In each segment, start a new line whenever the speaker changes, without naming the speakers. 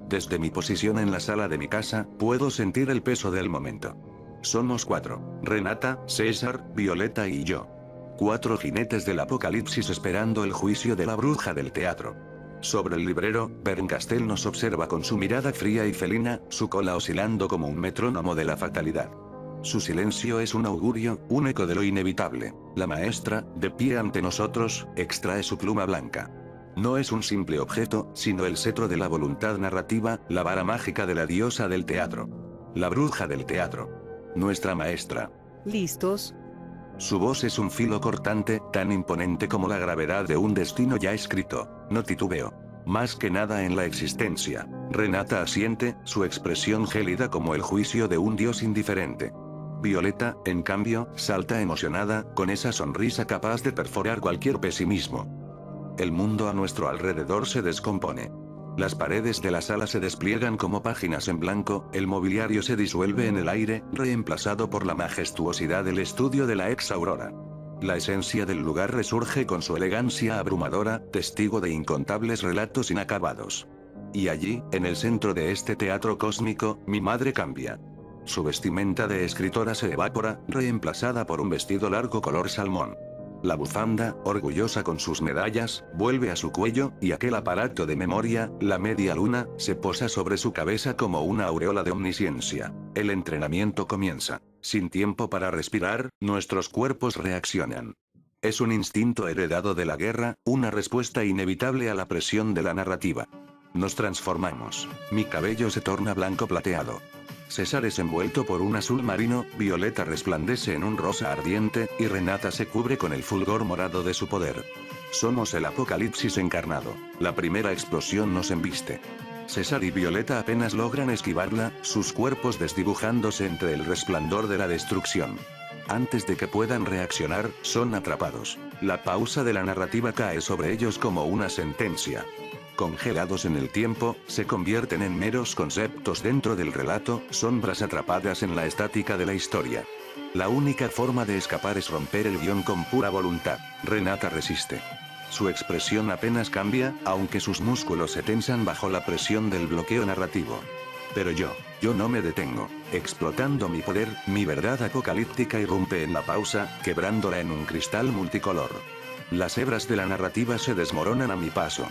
Desde mi posición en la sala de mi casa, puedo sentir el peso del momento. Somos 4, Renata, César, Violeta y yo. 4 jinetes del apocalipsis esperando el juicio de la bruja del teatro. Sobre el librero, Berncastel nos observa con su mirada fría y felina, su cola oscilando como un metrónomo de la fatalidad. Su silencio es un augurio, un eco de lo inevitable. La maestra, de pie ante nosotros, extrae su pluma blanca. No es un simple objeto, sino el cetro de la voluntad narrativa, la vara mágica de la diosa del teatro. La bruja del teatro. Nuestra maestra.
¿Listos?
Su voz es un filo cortante, tan imponente como la gravedad de un destino ya escrito. No titubeo. Más que nada en la existencia. Renata asiente, su expresión gélida como el juicio de un dios indiferente. Violeta, en cambio, salta emocionada, con esa sonrisa capaz de perforar cualquier pesimismo. El mundo a nuestro alrededor se descompone. Las paredes de la sala se despliegan como páginas en blanco, el mobiliario se disuelve en el aire, reemplazado por la majestuosidad del estudio de la ex Aurora. La esencia del lugar resurge con su elegancia abrumadora, testigo de incontables relatos inacabados. Y allí, en el centro de este teatro cósmico, mi madre cambia. Su vestimenta de escritora se evapora, reemplazada por un vestido largo color salmón. La bufanda, orgullosa con sus medallas, vuelve a su cuello, y aquel aparato de memoria, la media luna, se posa sobre su cabeza como una aureola de omnisciencia. El entrenamiento comienza. Sin tiempo para respirar, nuestros cuerpos reaccionan. Es un instinto heredado de la guerra, una respuesta inevitable a la presión de la narrativa. Nos transformamos. Mi cabello se torna blanco plateado. César es envuelto por un azul marino, Violeta resplandece en un rosa ardiente, y Renata se cubre con el fulgor morado de su poder. Somos el apocalipsis encarnado. La primera explosión nos embiste. César y Violeta apenas logran esquivarla, sus cuerpos desdibujándose entre el resplandor de la destrucción. Antes de que puedan reaccionar, son atrapados. La pausa de la narrativa cae sobre ellos como una sentencia. Congelados en el tiempo, se convierten en meros conceptos dentro del relato, sombras atrapadas en la estática de la historia. La única forma de escapar es romper el guión con pura voluntad. Renata resiste. Su expresión apenas cambia, aunque sus músculos se tensan bajo la presión del bloqueo narrativo. Pero yo no me detengo. Explotando mi poder, mi verdad apocalíptica irrumpe en la pausa, quebrándola en un cristal multicolor. Las hebras de la narrativa se desmoronan a mi paso.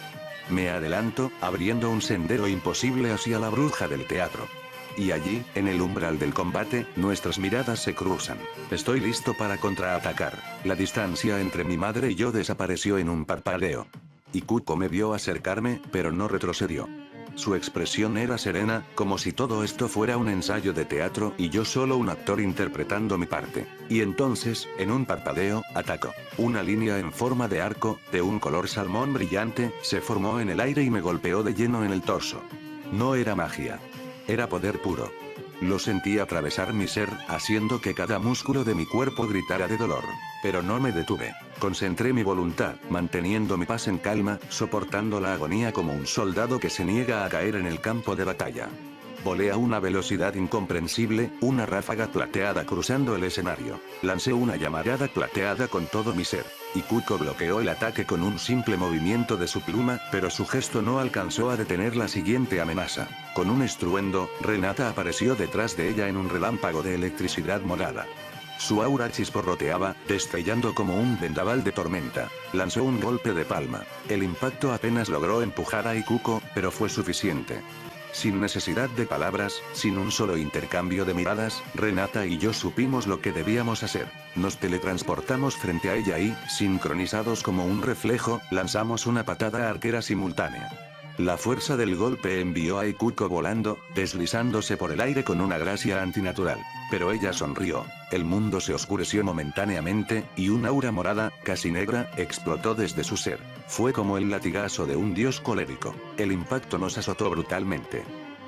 Me adelanto, abriendo un sendero imposible hacia la bruja del teatro. Y allí, en el umbral del combate, nuestras miradas se cruzan. Estoy listo para contraatacar. La distancia entre mi madre y yo desapareció en un parpadeo. Ikuko me vio acercarme, pero no retrocedió. Su expresión era serena, como si todo esto fuera un ensayo de teatro y yo solo un actor interpretando mi parte. Y entonces, en un parpadeo, atacó. Una línea en forma de arco, de un color salmón brillante, se formó en el aire y me golpeó de lleno en el torso. No era magia. Era poder puro. Lo sentí atravesar mi ser, haciendo que cada músculo de mi cuerpo gritara de dolor. Pero no me detuve. Concentré mi voluntad, manteniendo mi paz en calma, soportando la agonía como un soldado que se niega a caer en el campo de batalla. Volé a una velocidad incomprensible, una ráfaga plateada cruzando el escenario. Lancé una llamarada plateada con todo mi ser. Ikuko bloqueó el ataque con un simple movimiento de su pluma, pero su gesto no alcanzó a detener la siguiente amenaza. Con un estruendo, Renata apareció detrás de ella en un relámpago de electricidad morada. Su aura chisporroteaba, destellando como un vendaval de tormenta. Lanzó un golpe de palma. El impacto apenas logró empujar a Ikuko, pero fue suficiente. Sin necesidad de palabras, sin un solo intercambio de miradas, Renata y yo supimos lo que debíamos hacer. Nos teletransportamos frente a ella y, sincronizados como un reflejo, lanzamos una patada arquera simultánea. La fuerza del golpe envió a Ikuko volando, deslizándose por el aire con una gracia antinatural. Pero ella sonrió. El mundo se oscureció momentáneamente, y una aura morada, casi negra, explotó desde su ser. Fue como el latigazo de un dios colérico. El impacto nos azotó brutalmente.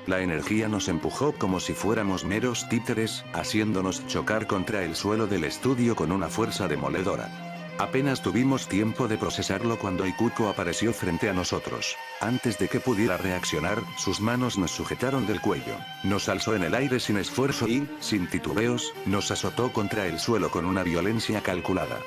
La energía nos empujó como si fuéramos meros títeres, haciéndonos chocar contra el suelo del estudio con una fuerza demoledora. Apenas tuvimos tiempo de procesarlo cuando Ikuko apareció frente a nosotros. Antes de que pudiera reaccionar, sus manos nos sujetaron del cuello. Nos alzó en el aire sin esfuerzo y, sin titubeos, nos azotó contra el suelo con una violencia calculada.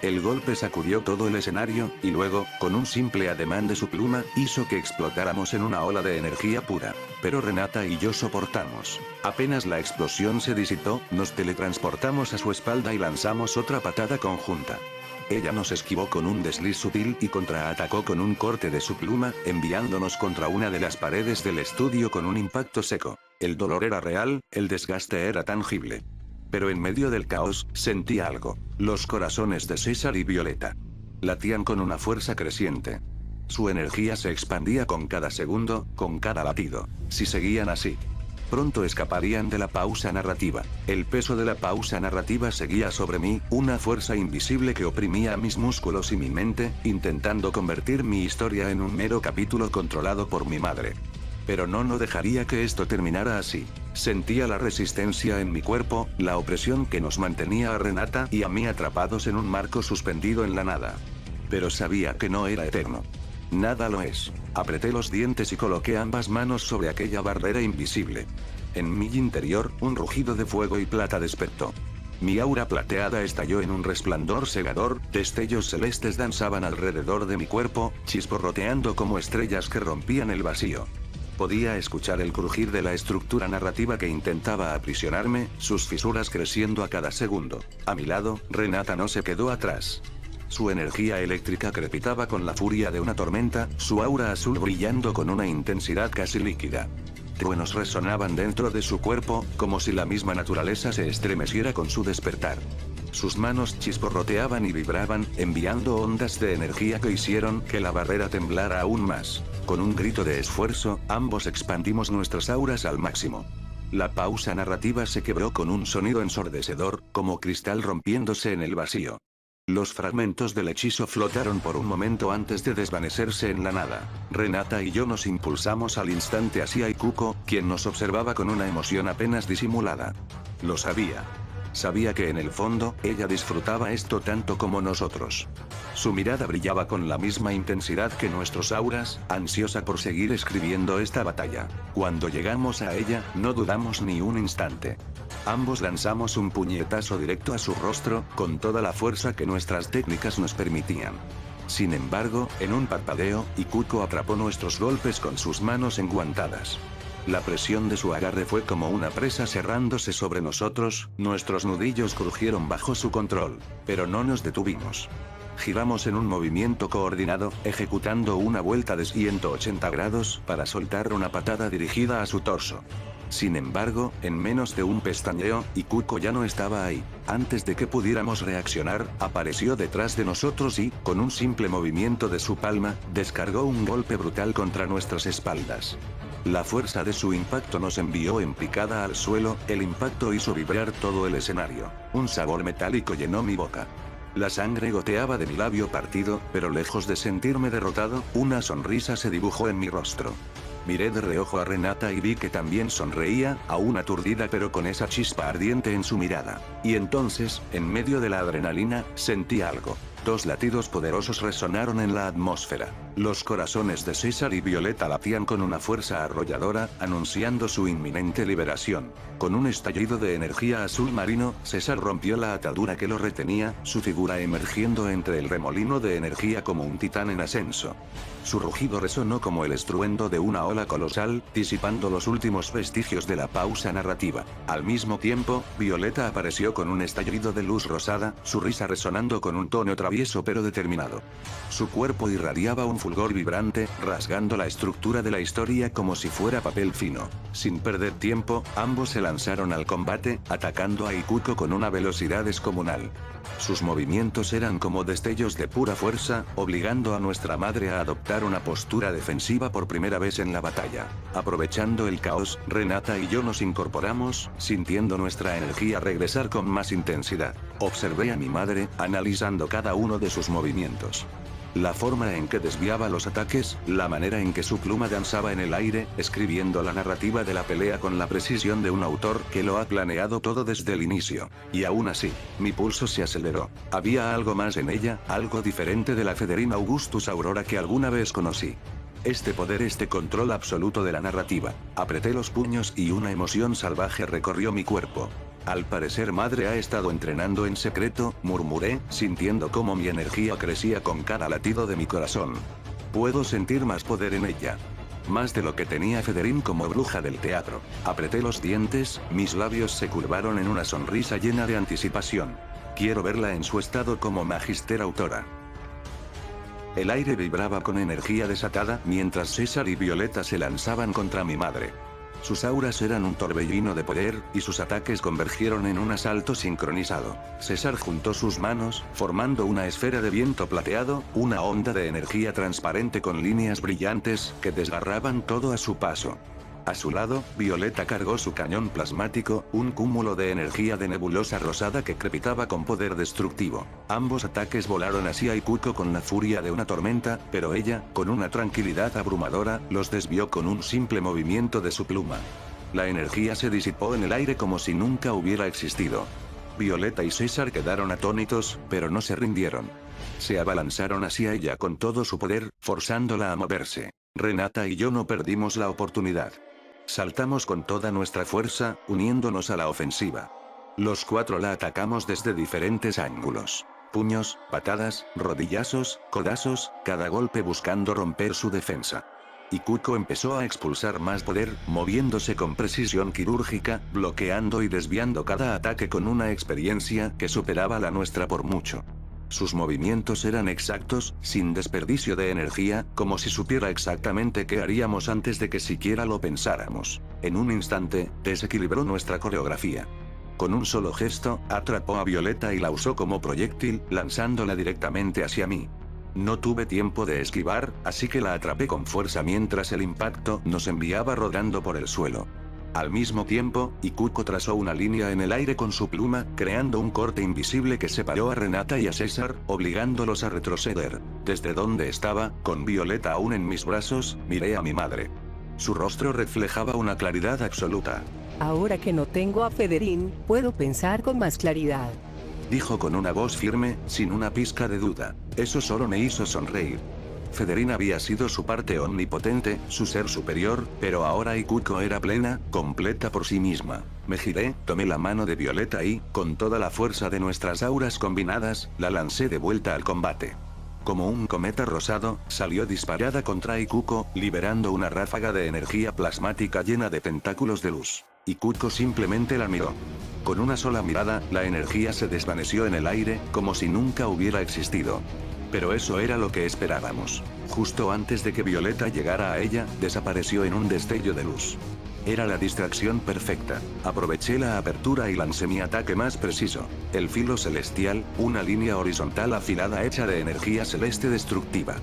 El golpe sacudió todo el escenario, y luego, con un simple ademán de su pluma, hizo que explotáramos en una ola de energía pura. Pero Renata y yo soportamos. Apenas la explosión se disipó, nos teletransportamos a su espalda y lanzamos otra patada conjunta. Ella nos esquivó con un desliz sutil y contraatacó con un corte de su pluma, enviándonos contra una de las paredes del estudio con un impacto seco. El dolor era real, el desgaste era tangible. Pero en medio del caos, sentí algo. Los corazones de César y Violeta latían con una fuerza creciente. Su energía se expandía con cada segundo, con cada latido. Si seguían así, pronto escaparían de la pausa narrativa. El peso de la pausa narrativa seguía sobre mí, una fuerza invisible que oprimía a mis músculos y mi mente, intentando convertir mi historia en un mero capítulo controlado por mi madre. Pero no dejaría que esto terminara así. Sentía la resistencia en mi cuerpo, la opresión que nos mantenía a Renata y a mí atrapados en un marco suspendido en la nada. Pero sabía que no era eterno. Nada lo es. Apreté los dientes y coloqué ambas manos sobre aquella barrera invisible. En mi interior, un rugido de fuego y plata despertó. Mi aura plateada estalló en un resplandor cegador, destellos celestes danzaban alrededor de mi cuerpo, chisporroteando como estrellas que rompían el vacío. Podía escuchar el crujir de la estructura narrativa que intentaba aprisionarme, sus fisuras creciendo a cada segundo. A mi lado, Renata no se quedó atrás. Su energía eléctrica crepitaba con la furia de una tormenta, su aura azul brillando con una intensidad casi líquida. Truenos resonaban dentro de su cuerpo, como si la misma naturaleza se estremeciera con su despertar. Sus manos chisporroteaban y vibraban, enviando ondas de energía que hicieron que la barrera temblara aún más. Con un grito de esfuerzo, ambos expandimos nuestras auras al máximo. La pausa narrativa se quebró con un sonido ensordecedor, como cristal rompiéndose en el vacío. Los fragmentos del hechizo flotaron por un momento antes de desvanecerse en la nada. Renata y yo nos impulsamos al instante hacia Ikuko, quien nos observaba con una emoción apenas disimulada. Lo sabía. Sabía que en el fondo, ella disfrutaba esto tanto como nosotros. Su mirada brillaba con la misma intensidad que nuestros auras, ansiosa por seguir escribiendo esta batalla. Cuando llegamos a ella, no dudamos ni un instante. Ambos lanzamos un puñetazo directo a su rostro, con toda la fuerza que nuestras técnicas nos permitían. Sin embargo, en un parpadeo, Ikuko atrapó nuestros golpes con sus manos enguantadas. La presión de su agarre fue como una presa cerrándose sobre nosotros, nuestros nudillos crujieron bajo su control, pero no nos detuvimos. Giramos en un movimiento coordinado, ejecutando una vuelta de 180 grados para soltar una patada dirigida a su torso. Sin embargo, en menos de un pestañeo, Ikuko ya no estaba ahí. Antes de que pudiéramos reaccionar, apareció detrás de nosotros y, con un simple movimiento de su palma, descargó un golpe brutal contra nuestras espaldas. La fuerza de su impacto nos envió en picada al suelo, el impacto hizo vibrar todo el escenario. Un sabor metálico llenó mi boca. La sangre goteaba de mi labio partido, pero lejos de sentirme derrotado, una sonrisa se dibujó en mi rostro. Miré de reojo a Renata y vi que también sonreía, aún aturdida pero con esa chispa ardiente en su mirada. Y entonces, en medio de la adrenalina, sentí algo. Dos latidos poderosos resonaron en la atmósfera. Los corazones de César y Violeta latían con una fuerza arrolladora, anunciando su inminente liberación. Con un estallido de energía azul marino, César rompió la atadura que lo retenía, su figura emergiendo entre el remolino de energía como un titán en ascenso. Su rugido resonó como el estruendo de una ola colosal, disipando los últimos vestigios de la pausa narrativa. Al mismo tiempo, Violeta apareció con un estallido de luz rosada, su risa resonando con un tono travieso pero determinado. Su cuerpo irradiaba un fulgor vibrante, rasgando la estructura de la historia como si fuera papel fino. Sin perder tiempo, ambos se lanzaron al combate, atacando a Ikuko con una velocidad descomunal. Sus movimientos eran como destellos de pura fuerza, obligando a nuestra madre a adoptar una postura defensiva por primera vez en la batalla. Aprovechando el caos, Renata y yo nos incorporamos, sintiendo nuestra energía regresar con más intensidad. Observé a mi madre, analizando cada uno de sus movimientos. La forma en que desviaba los ataques, la manera en que su pluma danzaba en el aire, escribiendo la narrativa de la pelea con la precisión de un autor que lo ha planeado todo desde el inicio. Y aún así, mi pulso se aceleró. Había algo más en ella, algo diferente de la Federina Augustus Aurora que alguna vez conocí. Este poder, este control absoluto de la narrativa. Apreté los puños y una emoción salvaje recorrió mi cuerpo. Al parecer madre ha estado entrenando en secreto, murmuré, sintiendo cómo mi energía crecía con cada latido de mi corazón. Puedo sentir más poder en ella. Más de lo que tenía Federín como bruja del teatro. Apreté los dientes, mis labios se curvaron en una sonrisa llena de anticipación. Quiero verla en su estado como magister autora. El aire vibraba con energía desatada mientras César y Violeta se lanzaban contra mi madre. Sus auras eran un torbellino de poder, y sus ataques convergieron en un asalto sincronizado. César juntó sus manos, formando una esfera de viento plateado, una onda de energía transparente con líneas brillantes, que desgarraban todo a su paso. A su lado, Violeta cargó su cañón plasmático, un cúmulo de energía de nebulosa rosada que crepitaba con poder destructivo. Ambos ataques volaron hacia Ikuko con la furia de una tormenta, pero ella, con una tranquilidad abrumadora, los desvió con un simple movimiento de su pluma. La energía se disipó en el aire como si nunca hubiera existido. Violeta y César quedaron atónitos, pero no se rindieron. Se abalanzaron hacia ella con todo su poder, forzándola a moverse. Renata y yo no perdimos la oportunidad. Saltamos con toda nuestra fuerza, uniéndonos a la ofensiva. Los cuatro la atacamos desde diferentes ángulos. Puños, patadas, rodillazos, codazos, cada golpe buscando romper su defensa. Ikuko empezó a expulsar más poder, moviéndose con precisión quirúrgica, bloqueando y desviando cada ataque con una experiencia que superaba la nuestra por mucho. Sus movimientos eran exactos, sin desperdicio de energía, como si supiera exactamente qué haríamos antes de que siquiera lo pensáramos. En un instante, desequilibró nuestra coreografía. Con un solo gesto, atrapó a Violeta y la usó como proyectil, lanzándola directamente hacia mí. No tuve tiempo de esquivar, así que la atrapé con fuerza mientras el impacto nos enviaba rodando por el suelo. Al mismo tiempo, Ikuko trazó una línea en el aire con su pluma, creando un corte invisible que separó a Renata y a César, obligándolos a retroceder. Desde donde estaba, con Violeta aún en mis brazos, miré a mi madre. Su rostro reflejaba una claridad absoluta.
Ahora que no tengo a Federín, puedo pensar con más claridad.
Dijo con una voz firme, sin una pizca de duda. Eso solo me hizo sonreír. Federín había sido su parte omnipotente, su ser superior, pero ahora Ikuko era plena, completa por sí misma. Me giré, tomé la mano de Violeta y, con toda la fuerza de nuestras auras combinadas, la lancé de vuelta al combate. Como un cometa rosado, salió disparada contra Ikuko, liberando una ráfaga de energía plasmática llena de tentáculos de luz. Ikuko simplemente la miró. Con una sola mirada, la energía se desvaneció en el aire, como si nunca hubiera existido. Pero eso era lo que esperábamos. Justo antes de que Violeta llegara a ella, desapareció en un destello de luz. Era la distracción perfecta. Aproveché la apertura y lancé mi ataque más preciso. El filo celestial, una línea horizontal afilada hecha de energía celeste destructiva.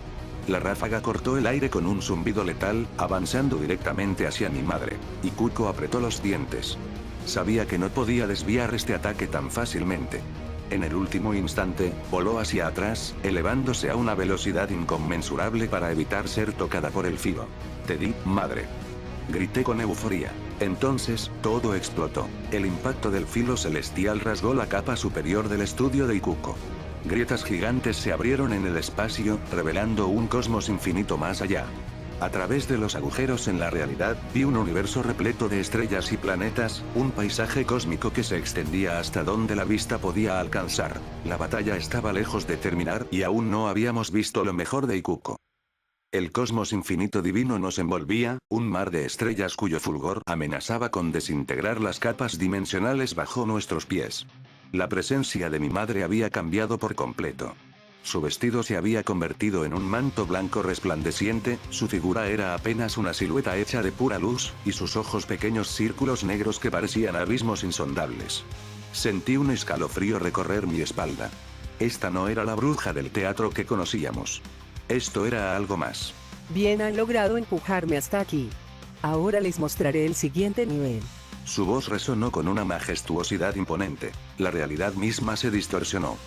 La ráfaga cortó el aire con un zumbido letal, avanzando directamente hacia mi madre. Ikuko apretó los dientes. Sabía que no podía desviar este ataque tan fácilmente. En el último instante, voló hacia atrás, elevándose a una velocidad inconmensurable para evitar ser tocada por el filo. Te di, madre. Grité con euforia. Entonces, todo explotó. El impacto del filo celestial rasgó la capa superior del estudio de Ikuko. Grietas gigantes se abrieron en el espacio, revelando un cosmos infinito más allá. A través de los agujeros en la realidad, vi un universo repleto de estrellas y planetas, un paisaje cósmico que se extendía hasta donde la vista podía alcanzar. La batalla estaba lejos de terminar y aún no habíamos visto lo mejor de Ikuko. El cosmos infinito divino nos envolvía, un mar de estrellas cuyo fulgor amenazaba con desintegrar las capas dimensionales bajo nuestros pies. La presencia de mi madre había cambiado por completo. Su vestido se había convertido en un manto blanco resplandeciente, su figura era apenas una silueta hecha de pura luz, y sus ojos pequeños círculos negros que parecían abismos insondables. Sentí un escalofrío recorrer mi espalda. Esta no era la bruja del teatro que conocíamos. Esto era algo más.
Bien han logrado empujarme hasta aquí. Ahora les mostraré el siguiente nivel.
Su voz resonó con una majestuosidad imponente. La realidad misma se distorsionó.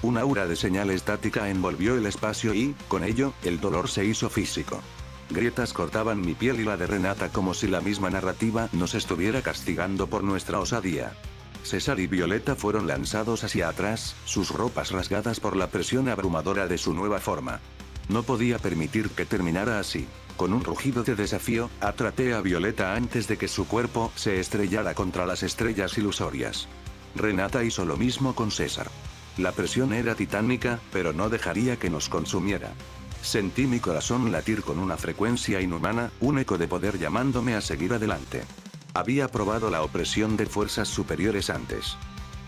Un aura de señal estática envolvió el espacio y, con ello, el dolor se hizo físico. Grietas cortaban mi piel y la de Renata como si la misma narrativa nos estuviera castigando por nuestra osadía. César y Violeta fueron lanzados hacia atrás, sus ropas rasgadas por la presión abrumadora de su nueva forma. No podía permitir que terminara así. Con un rugido de desafío, atrapé a Violeta antes de que su cuerpo se estrellara contra las estrellas ilusorias. Renata hizo lo mismo con César. La presión era titánica, pero no dejaría que nos consumiera. Sentí mi corazón latir con una frecuencia inhumana, un eco de poder llamándome a seguir adelante. Había probado la opresión de fuerzas superiores antes.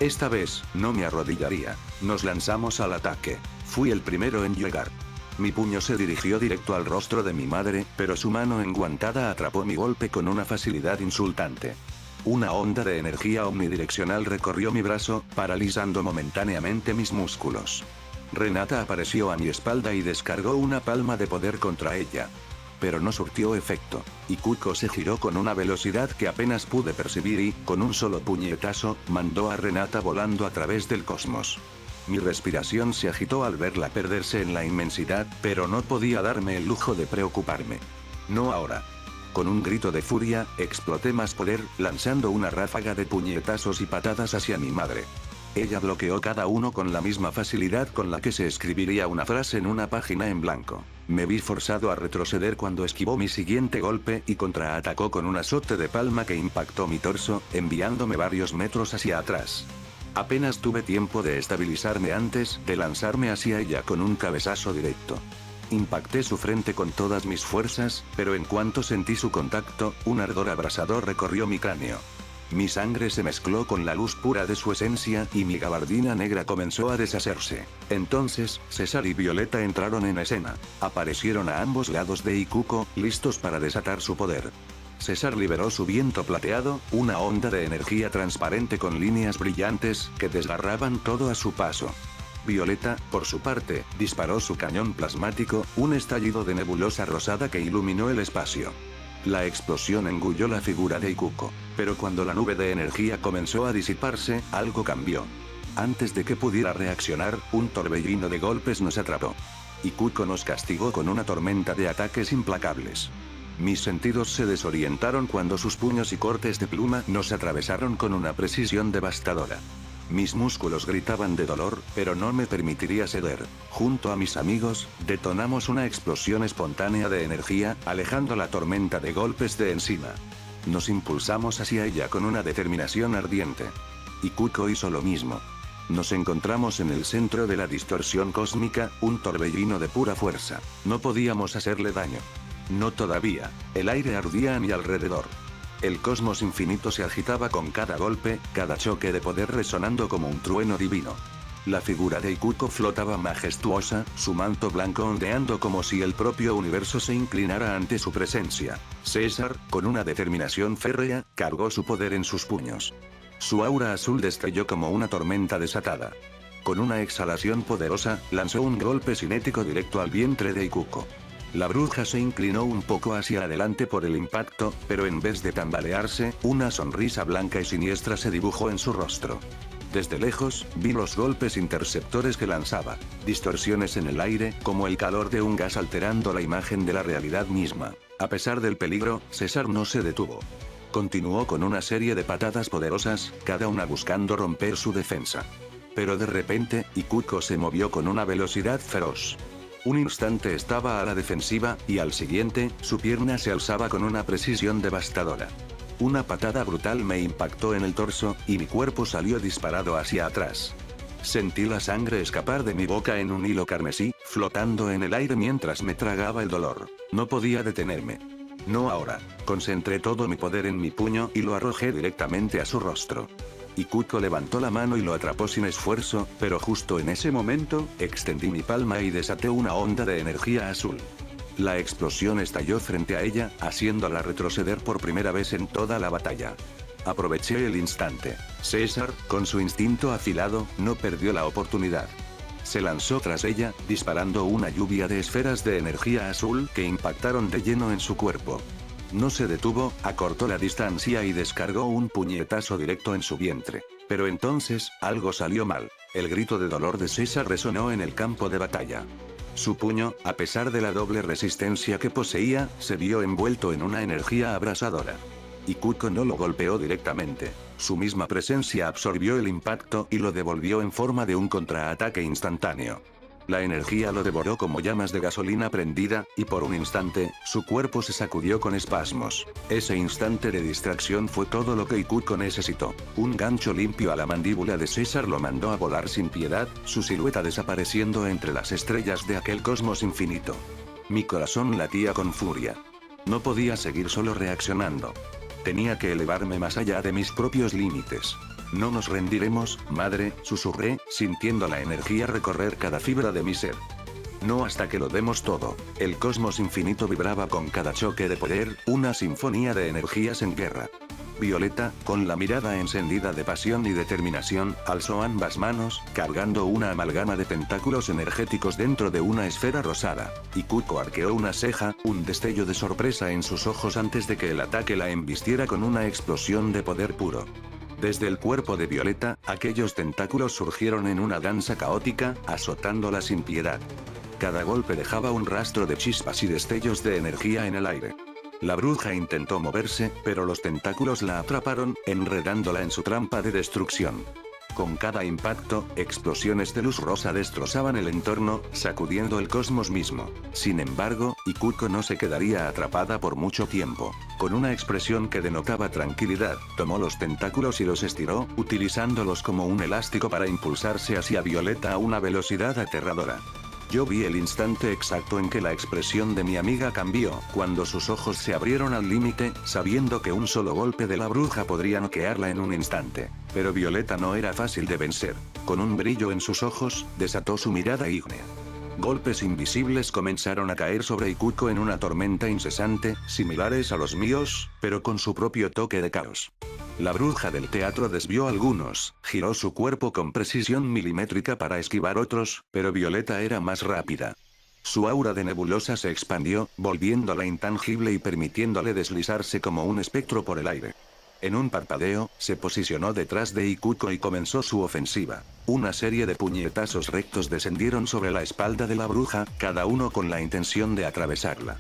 Esta vez, no me arrodillaría. Nos lanzamos al ataque. Fui el primero en llegar. Mi puño se dirigió directo al rostro de mi madre, pero su mano enguantada atrapó mi golpe con una facilidad insultante. Una onda de energía omnidireccional recorrió mi brazo, paralizando momentáneamente mis músculos. Renata apareció a mi espalda y descargó una palma de poder contra ella. Pero no surtió efecto. Ikuko se giró con una velocidad que apenas pude percibir y, con un solo puñetazo, mandó a Renata volando a través del cosmos. Mi respiración se agitó al verla perderse en la inmensidad, pero no podía darme el lujo de preocuparme. No ahora. Con un grito de furia, exploté más poder, lanzando una ráfaga de puñetazos y patadas hacia mi madre. Ella bloqueó cada uno con la misma facilidad con la que se escribiría una frase en una página en blanco. Me vi forzado a retroceder cuando esquivó mi siguiente golpe y contraatacó con un azote de palma que impactó mi torso, enviándome varios metros hacia atrás. Apenas tuve tiempo de estabilizarme antes de lanzarme hacia ella con un cabezazo directo. Impacté su frente con todas mis fuerzas, pero en cuanto sentí su contacto, un ardor abrasador recorrió mi cráneo. Mi sangre se mezcló con la luz pura de su esencia y mi gabardina negra comenzó a deshacerse. Entonces, César y Violeta entraron en escena. Aparecieron a ambos lados de Ikuko, listos para desatar su poder. César liberó su viento plateado, una onda de energía transparente con líneas brillantes, que desgarraban todo a su paso. Violeta, por su parte, disparó su cañón plasmático, un estallido de nebulosa rosada que iluminó el espacio. La explosión engulló la figura de Ikuko. Pero cuando la nube de energía comenzó a disiparse, algo cambió. Antes de que pudiera reaccionar, un torbellino de golpes nos atrapó. Ikuko nos castigó con una tormenta de ataques implacables. Mis sentidos se desorientaron cuando sus puños y cortes de pluma nos atravesaron con una precisión devastadora. Mis músculos gritaban de dolor, pero no me permitiría ceder. Junto a mis amigos, detonamos una explosión espontánea de energía, alejando la tormenta de golpes de encima. Nos impulsamos hacia ella con una determinación ardiente. Ikuko hizo lo mismo. Nos encontramos en el centro de la distorsión cósmica, un torbellino de pura fuerza. No podíamos hacerle daño. No todavía. El aire ardía a mi alrededor. El cosmos infinito se agitaba con cada golpe, cada choque de poder resonando como un trueno divino. La figura de Ikuko flotaba majestuosa, su manto blanco ondeando como si el propio universo se inclinara ante su presencia. César, con una determinación férrea, cargó su poder en sus puños. Su aura azul destelló como una tormenta desatada. Con una exhalación poderosa, lanzó un golpe cinético directo al vientre de Ikuko. La bruja se inclinó un poco hacia adelante por el impacto, pero en vez de tambalearse, una sonrisa blanca y siniestra se dibujó en su rostro. Desde lejos, vi los golpes interceptores que lanzaba, distorsiones en el aire, como el calor de un gas alterando la imagen de la realidad misma. A pesar del peligro, César no se detuvo. Continuó con una serie de patadas poderosas, cada una buscando romper su defensa. Pero de repente, Ikuko se movió con una velocidad feroz. Un instante estaba a la defensiva, y al siguiente, su pierna se alzaba con una precisión devastadora. Una patada brutal me impactó en el torso, y mi cuerpo salió disparado hacia atrás. Sentí la sangre escapar de mi boca en un hilo carmesí, flotando en el aire mientras me tragaba el dolor. No podía detenerme. No ahora. Concentré todo mi poder en mi puño y lo arrojé directamente a su rostro. Ikuko levantó la mano y lo atrapó sin esfuerzo, pero justo en ese momento, extendí mi palma y desaté una onda de energía azul. La explosión estalló frente a ella, haciéndola retroceder por primera vez en toda la batalla. Aproveché el instante. César, con su instinto afilado, no perdió la oportunidad. Se lanzó tras ella, disparando una lluvia de esferas de energía azul que impactaron de lleno en su cuerpo. No se detuvo, acortó la distancia y descargó un puñetazo directo en su vientre. Pero entonces, algo salió mal. El grito de dolor de César resonó en el campo de batalla. Su puño, a pesar de la doble resistencia que poseía, se vio envuelto en una energía abrasadora. Ikuko no lo golpeó directamente. Su misma presencia absorbió el impacto y lo devolvió en forma de un contraataque instantáneo. La energía lo devoró como llamas de gasolina prendida, y por un instante, su cuerpo se sacudió con espasmos. Ese instante de distracción fue todo lo que Ikuko necesitó. Un gancho limpio a la mandíbula de César lo mandó a volar sin piedad, su silueta desapareciendo entre las estrellas de aquel cosmos infinito. Mi corazón latía con furia. No podía seguir solo reaccionando. Tenía que elevarme más allá de mis propios límites. No nos rendiremos, madre, susurré, sintiendo la energía recorrer cada fibra de mi ser. No hasta que lo demos todo. El cosmos infinito vibraba con cada choque de poder, una sinfonía de energías en guerra. Violeta, con la mirada encendida de pasión y determinación, alzó ambas manos, cargando una amalgama de tentáculos energéticos dentro de una esfera rosada. Ikuko arqueó una ceja, un destello de sorpresa en sus ojos antes de que el ataque la embistiera con una explosión de poder puro. Desde el cuerpo de Violeta, aquellos tentáculos surgieron en una danza caótica, azotándola sin piedad. Cada golpe dejaba un rastro de chispas y destellos de energía en el aire. La bruja intentó moverse, pero los tentáculos la atraparon, enredándola en su trampa de destrucción. Con cada impacto, explosiones de luz rosa destrozaban el entorno, sacudiendo el cosmos mismo. Sin embargo, Ikuko no se quedaría atrapada por mucho tiempo. Con una expresión que denotaba tranquilidad, tomó los tentáculos y los estiró, utilizándolos como un elástico para impulsarse hacia Violeta a una velocidad aterradora. Yo vi el instante exacto en que la expresión de mi amiga cambió, cuando sus ojos se abrieron al límite, sabiendo que un solo golpe de la bruja podría noquearla en un instante. Pero Violeta no era fácil de vencer. Con un brillo en sus ojos, desató su mirada ígnea. Golpes invisibles comenzaron a caer sobre Ikuko en una tormenta incesante, similares a los míos, pero con su propio toque de caos. La bruja del teatro desvió algunos, giró su cuerpo con precisión milimétrica para esquivar otros, pero Violeta era más rápida. Su aura de nebulosa se expandió, volviéndola intangible y permitiéndole deslizarse como un espectro por el aire. En un parpadeo, se posicionó detrás de Ikuko y comenzó su ofensiva. Una serie de puñetazos rectos descendieron sobre la espalda de la bruja, cada uno con la intención de atravesarla.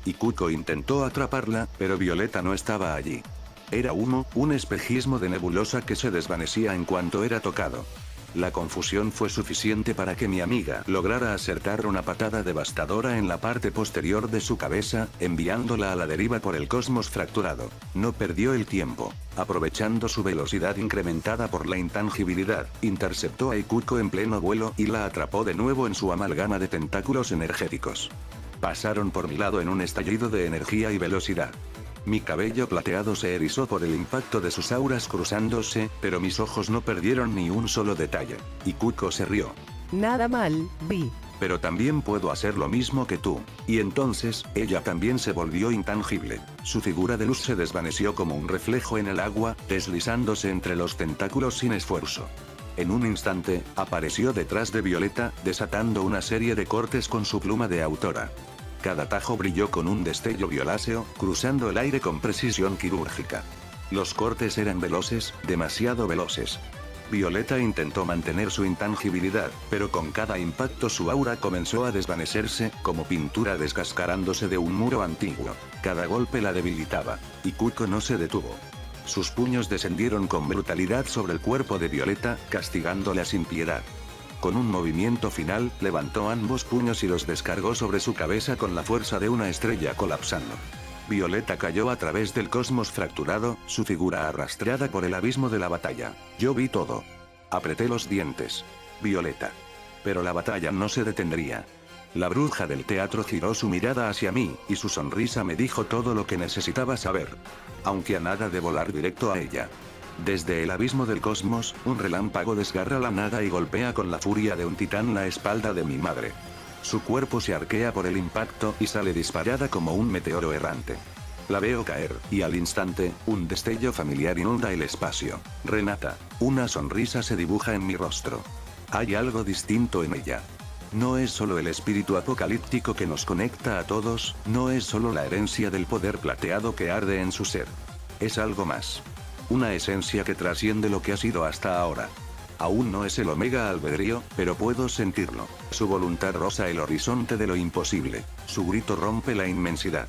Ikuko intentó atraparla, pero Violeta no estaba allí. Era humo, un espejismo de nebulosa que se desvanecía en cuanto era tocado. La confusión fue suficiente para que mi amiga lograra acertar una patada devastadora en la parte posterior de su cabeza, enviándola a la deriva por el cosmos fracturado. No perdió el tiempo. Aprovechando su velocidad incrementada por la intangibilidad, interceptó a Ikuko en pleno vuelo y la atrapó de nuevo en su amalgama de tentáculos energéticos. Pasaron por mi lado en un estallido de energía y velocidad. Mi cabello plateado se erizó por el impacto de sus auras cruzándose, pero mis ojos no perdieron ni un solo detalle. Ikuko se rió.
Nada mal, Vi.
Pero también puedo hacer lo mismo que tú. Y entonces, ella también se volvió intangible. Su figura de luz se desvaneció como un reflejo en el agua, deslizándose entre los tentáculos sin esfuerzo. En un instante, apareció detrás de Violeta, desatando una serie de cortes con su pluma de autora. Cada tajo brilló con un destello violáceo, cruzando el aire con precisión quirúrgica. Los cortes eran veloces, demasiado veloces. Violeta intentó mantener su intangibilidad, pero con cada impacto su aura comenzó a desvanecerse, como pintura descascarándose de un muro antiguo. Cada golpe la debilitaba. Ikuko no se detuvo. Sus puños descendieron con brutalidad sobre el cuerpo de Violeta, castigándola sin piedad. Con un movimiento final, levantó ambos puños y los descargó sobre su cabeza con la fuerza de una estrella colapsando. Violeta cayó a través del cosmos fracturado, su figura arrastrada por el abismo de la batalla. Yo vi todo. Apreté los dientes. Violeta. Pero la batalla no se detendría. La bruja del teatro giró su mirada hacia mí, y su sonrisa me dijo todo lo que necesitaba saber. Aunque a nada de volar directo a ella. Desde el abismo del cosmos, un relámpago desgarra la nada y golpea con la furia de un titán la espalda de mi madre. Su cuerpo se arquea por el impacto y sale disparada como un meteoro errante. La veo caer, y al instante, un destello familiar inunda el espacio. Renata. Una sonrisa se dibuja en mi rostro. Hay algo distinto en ella. No es solo el espíritu apocalíptico que nos conecta a todos, no es solo la herencia del poder plateado que arde en su ser. Es algo más. Una esencia que trasciende lo que ha sido hasta ahora. Aún no es el Omega albedrío, pero puedo sentirlo. Su voluntad roza el horizonte de lo imposible. Su grito rompe la inmensidad.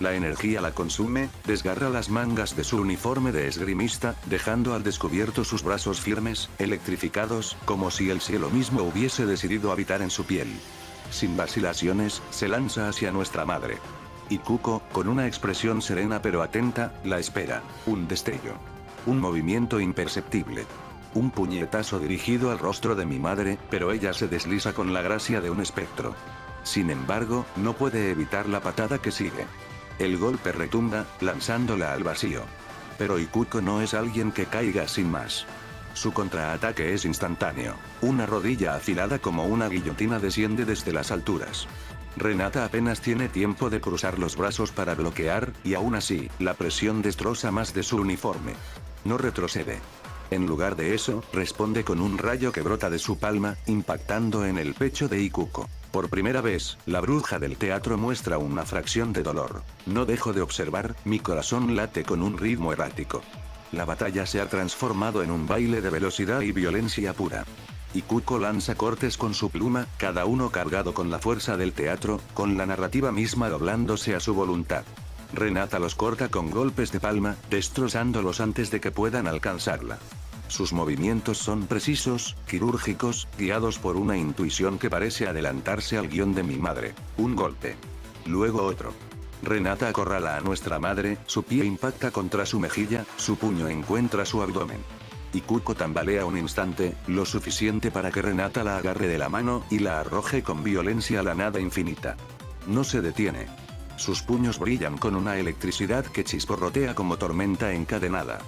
La energía la consume, desgarra las mangas de su uniforme de esgrimista, dejando al descubierto sus brazos firmes, electrificados, como si el cielo mismo hubiese decidido habitar en su piel. Sin vacilaciones, se lanza hacia nuestra madre. Y Kuko, con una expresión serena pero atenta, la espera. Un destello. Un movimiento imperceptible. Un puñetazo dirigido al rostro de mi madre, pero ella se desliza con la gracia de un espectro. Sin embargo, no puede evitar la patada que sigue. El golpe retumba, lanzándola al vacío. Pero Ikuko no es alguien que caiga sin más. Su contraataque es instantáneo. Una rodilla afilada como una guillotina desciende desde las alturas. Renata apenas tiene tiempo de cruzar los brazos para bloquear, y aún así, la presión destroza más de su uniforme. No retrocede. En lugar de eso, responde con un rayo que brota de su palma, impactando en el pecho de Ikuko. Por primera vez, la bruja del teatro muestra una fracción de dolor. No dejo de observar, mi corazón late con un ritmo errático. La batalla se ha transformado en un baile de velocidad y violencia pura. Ikuko lanza cortes con su pluma, cada uno cargado con la fuerza del teatro, con la narrativa misma doblándose a su voluntad. Renata los corta con golpes de palma, destrozándolos antes de que puedan alcanzarla. Sus movimientos son precisos, quirúrgicos, guiados por una intuición que parece adelantarse al guión de mi madre. Un golpe. Luego otro. Renata acorrala a nuestra madre, su pie impacta contra su mejilla, su puño encuentra su abdomen. Ikuko tambalea un instante, lo suficiente para que Renata la agarre de la mano y la arroje con violencia a la nada infinita. No se detiene. Sus puños brillan con una electricidad que chisporrotea como tormenta encadenada.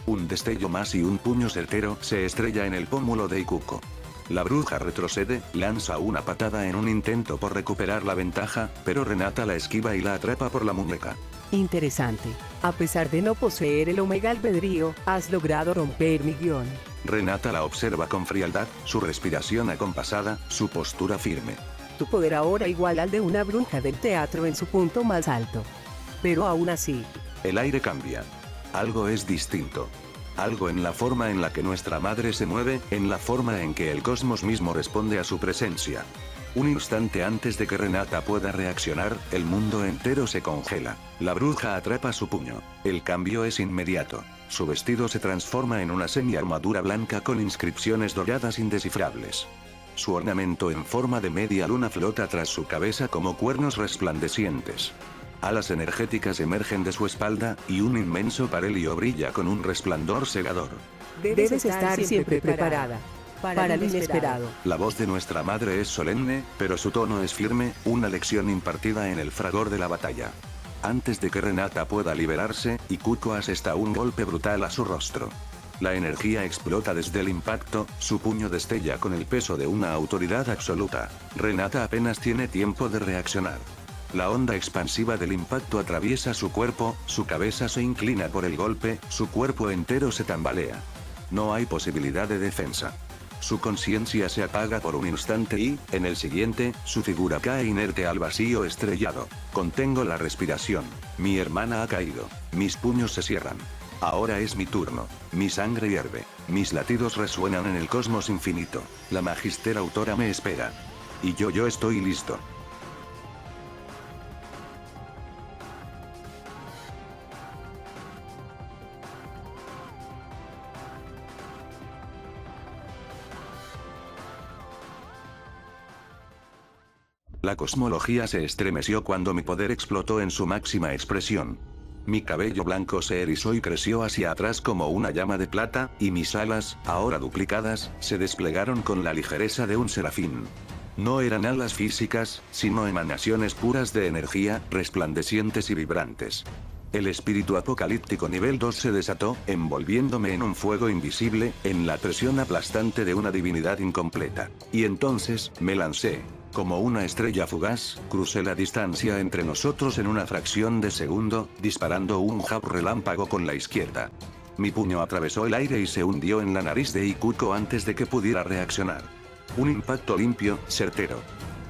Un destello más y un puño certero se estrella en el pómulo de Ikuko. La bruja retrocede, lanza una patada en un intento por recuperar la ventaja, pero Renata la esquiva y la atrapa por la muñeca.
Interesante. A pesar de no poseer el Omega Albedrío, has logrado romper mi guión.
Renata la observa con frialdad, su respiración acompasada, su postura firme.
Tu poder ahora igual al de una bruja del teatro en su punto más alto. Pero aún así,
El aire cambia. Algo es distinto. Algo en la forma en la que nuestra madre se mueve, en la forma en que el cosmos mismo responde a su presencia. Un instante antes de que Renata pueda reaccionar, el mundo entero se congela. La bruja atrapa su puño. El cambio es inmediato. Su vestido se transforma en una semi-armadura blanca con inscripciones doradas indescifrables. Su ornamento en forma de media luna flota tras su cabeza como cuernos resplandecientes. Alas energéticas emergen de su espalda, y un inmenso parelio brilla con un resplandor cegador.
debes estar siempre preparada para lo inesperado.
La voz de nuestra madre es solemne, pero su tono es firme, una lección impartida en el fragor de la batalla. Antes de que Renata pueda liberarse, Ikuko asesta un golpe brutal a su rostro. La energía explota desde el impacto, su puño destella con el peso de una autoridad absoluta. Renata apenas tiene tiempo de reaccionar. La onda expansiva del impacto atraviesa su cuerpo, su cabeza se inclina por el golpe, su cuerpo entero se tambalea. No hay posibilidad de defensa. Su conciencia se apaga por un instante y, en el siguiente, su figura cae inerte al vacío estrellado. Contengo la respiración. Mi hermana ha caído. Mis puños se cierran. Ahora es mi turno. Mi sangre hierve. Mis latidos resuenan en el cosmos infinito. La magister autora me espera. Y yo estoy listo. La cosmología se estremeció cuando mi poder explotó en su máxima expresión. Mi cabello blanco se erizó y creció hacia atrás como una llama de plata, y mis alas, ahora duplicadas, se desplegaron con la ligereza de un serafín. No eran alas físicas, sino emanaciones puras de energía, resplandecientes y vibrantes. El espíritu apocalíptico nivel 2 se desató, envolviéndome en un fuego invisible, en la presión aplastante de una divinidad incompleta. Y entonces, me lancé. Como una estrella fugaz, crucé la distancia entre nosotros en una fracción de segundo, disparando un jab relámpago con la izquierda. Mi puño atravesó el aire y se hundió en la nariz de Ikuko antes de que pudiera reaccionar. Un impacto limpio, certero.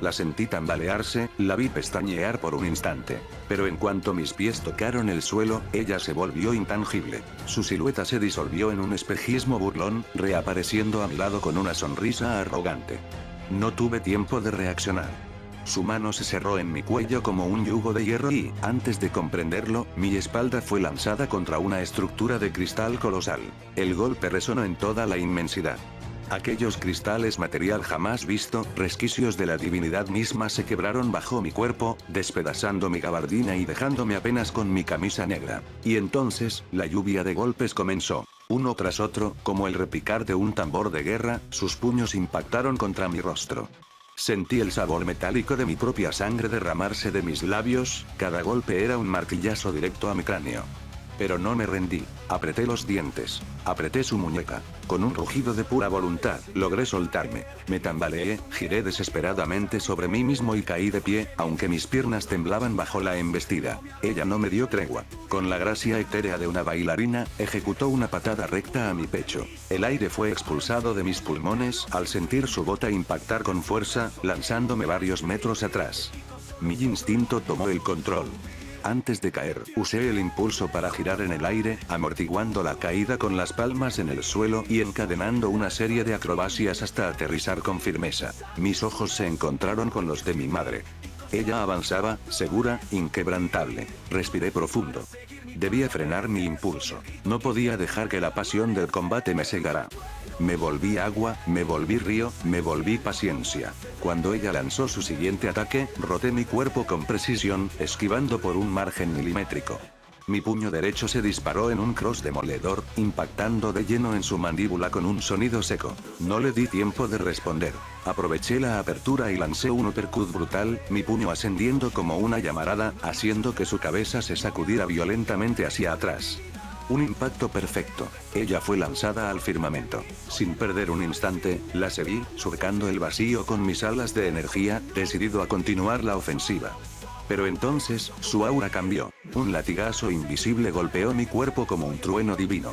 La sentí tambalearse, la vi pestañear por un instante. Pero en cuanto mis pies tocaron el suelo, ella se volvió intangible. Su silueta se disolvió en un espejismo burlón, reapareciendo a mi lado con una sonrisa arrogante. No tuve tiempo de reaccionar. Su mano se cerró en mi cuello como un yugo de hierro y, antes de comprenderlo, mi espalda fue lanzada contra una estructura de cristal colosal. El golpe resonó en toda la inmensidad. Aquellos cristales material jamás visto, resquicios de la divinidad misma se quebraron bajo mi cuerpo, despedazando mi gabardina y dejándome apenas con mi camisa negra. Y entonces, la lluvia de golpes comenzó. Uno tras otro, como el repicar de un tambor de guerra, sus puños impactaron contra mi rostro. Sentí el sabor metálico de mi propia sangre derramarse de mis labios, cada golpe era un martillazo directo a mi cráneo. Pero no me rendí, apreté los dientes, apreté su muñeca. Con un rugido de pura voluntad, logré soltarme. Me tambaleé, giré desesperadamente sobre mí mismo y caí de pie, aunque mis piernas temblaban bajo la embestida. Ella no me dio tregua. Con la gracia etérea de una bailarina, ejecutó una patada recta a mi pecho. El aire fue expulsado de mis pulmones al sentir su bota impactar con fuerza, lanzándome varios metros atrás. Mi instinto tomó el control. Antes de caer, usé el impulso para girar en el aire, amortiguando la caída con las palmas en el suelo y encadenando una serie de acrobacias hasta aterrizar con firmeza. Mis ojos se encontraron con los de mi madre. Ella avanzaba, segura, inquebrantable. Respiré profundo. Debía frenar mi impulso. No podía dejar que la pasión del combate me cegara. Me volví agua, me volví río, me volví paciencia. Cuando ella lanzó su siguiente ataque, roté mi cuerpo con precisión, esquivando por un margen milimétrico. Mi puño derecho se disparó en un cross demoledor, impactando de lleno en su mandíbula con un sonido seco. No le di tiempo de responder. Aproveché la apertura y lancé un uppercut brutal, mi puño ascendiendo como una llamarada, haciendo que su cabeza se sacudiera violentamente hacia atrás. Un impacto perfecto. Ella fue lanzada al firmamento. Sin perder un instante, la seguí, surcando el vacío con mis alas de energía, decidido a continuar la ofensiva. Pero entonces, su aura cambió. Un latigazo invisible golpeó mi cuerpo como un trueno divino.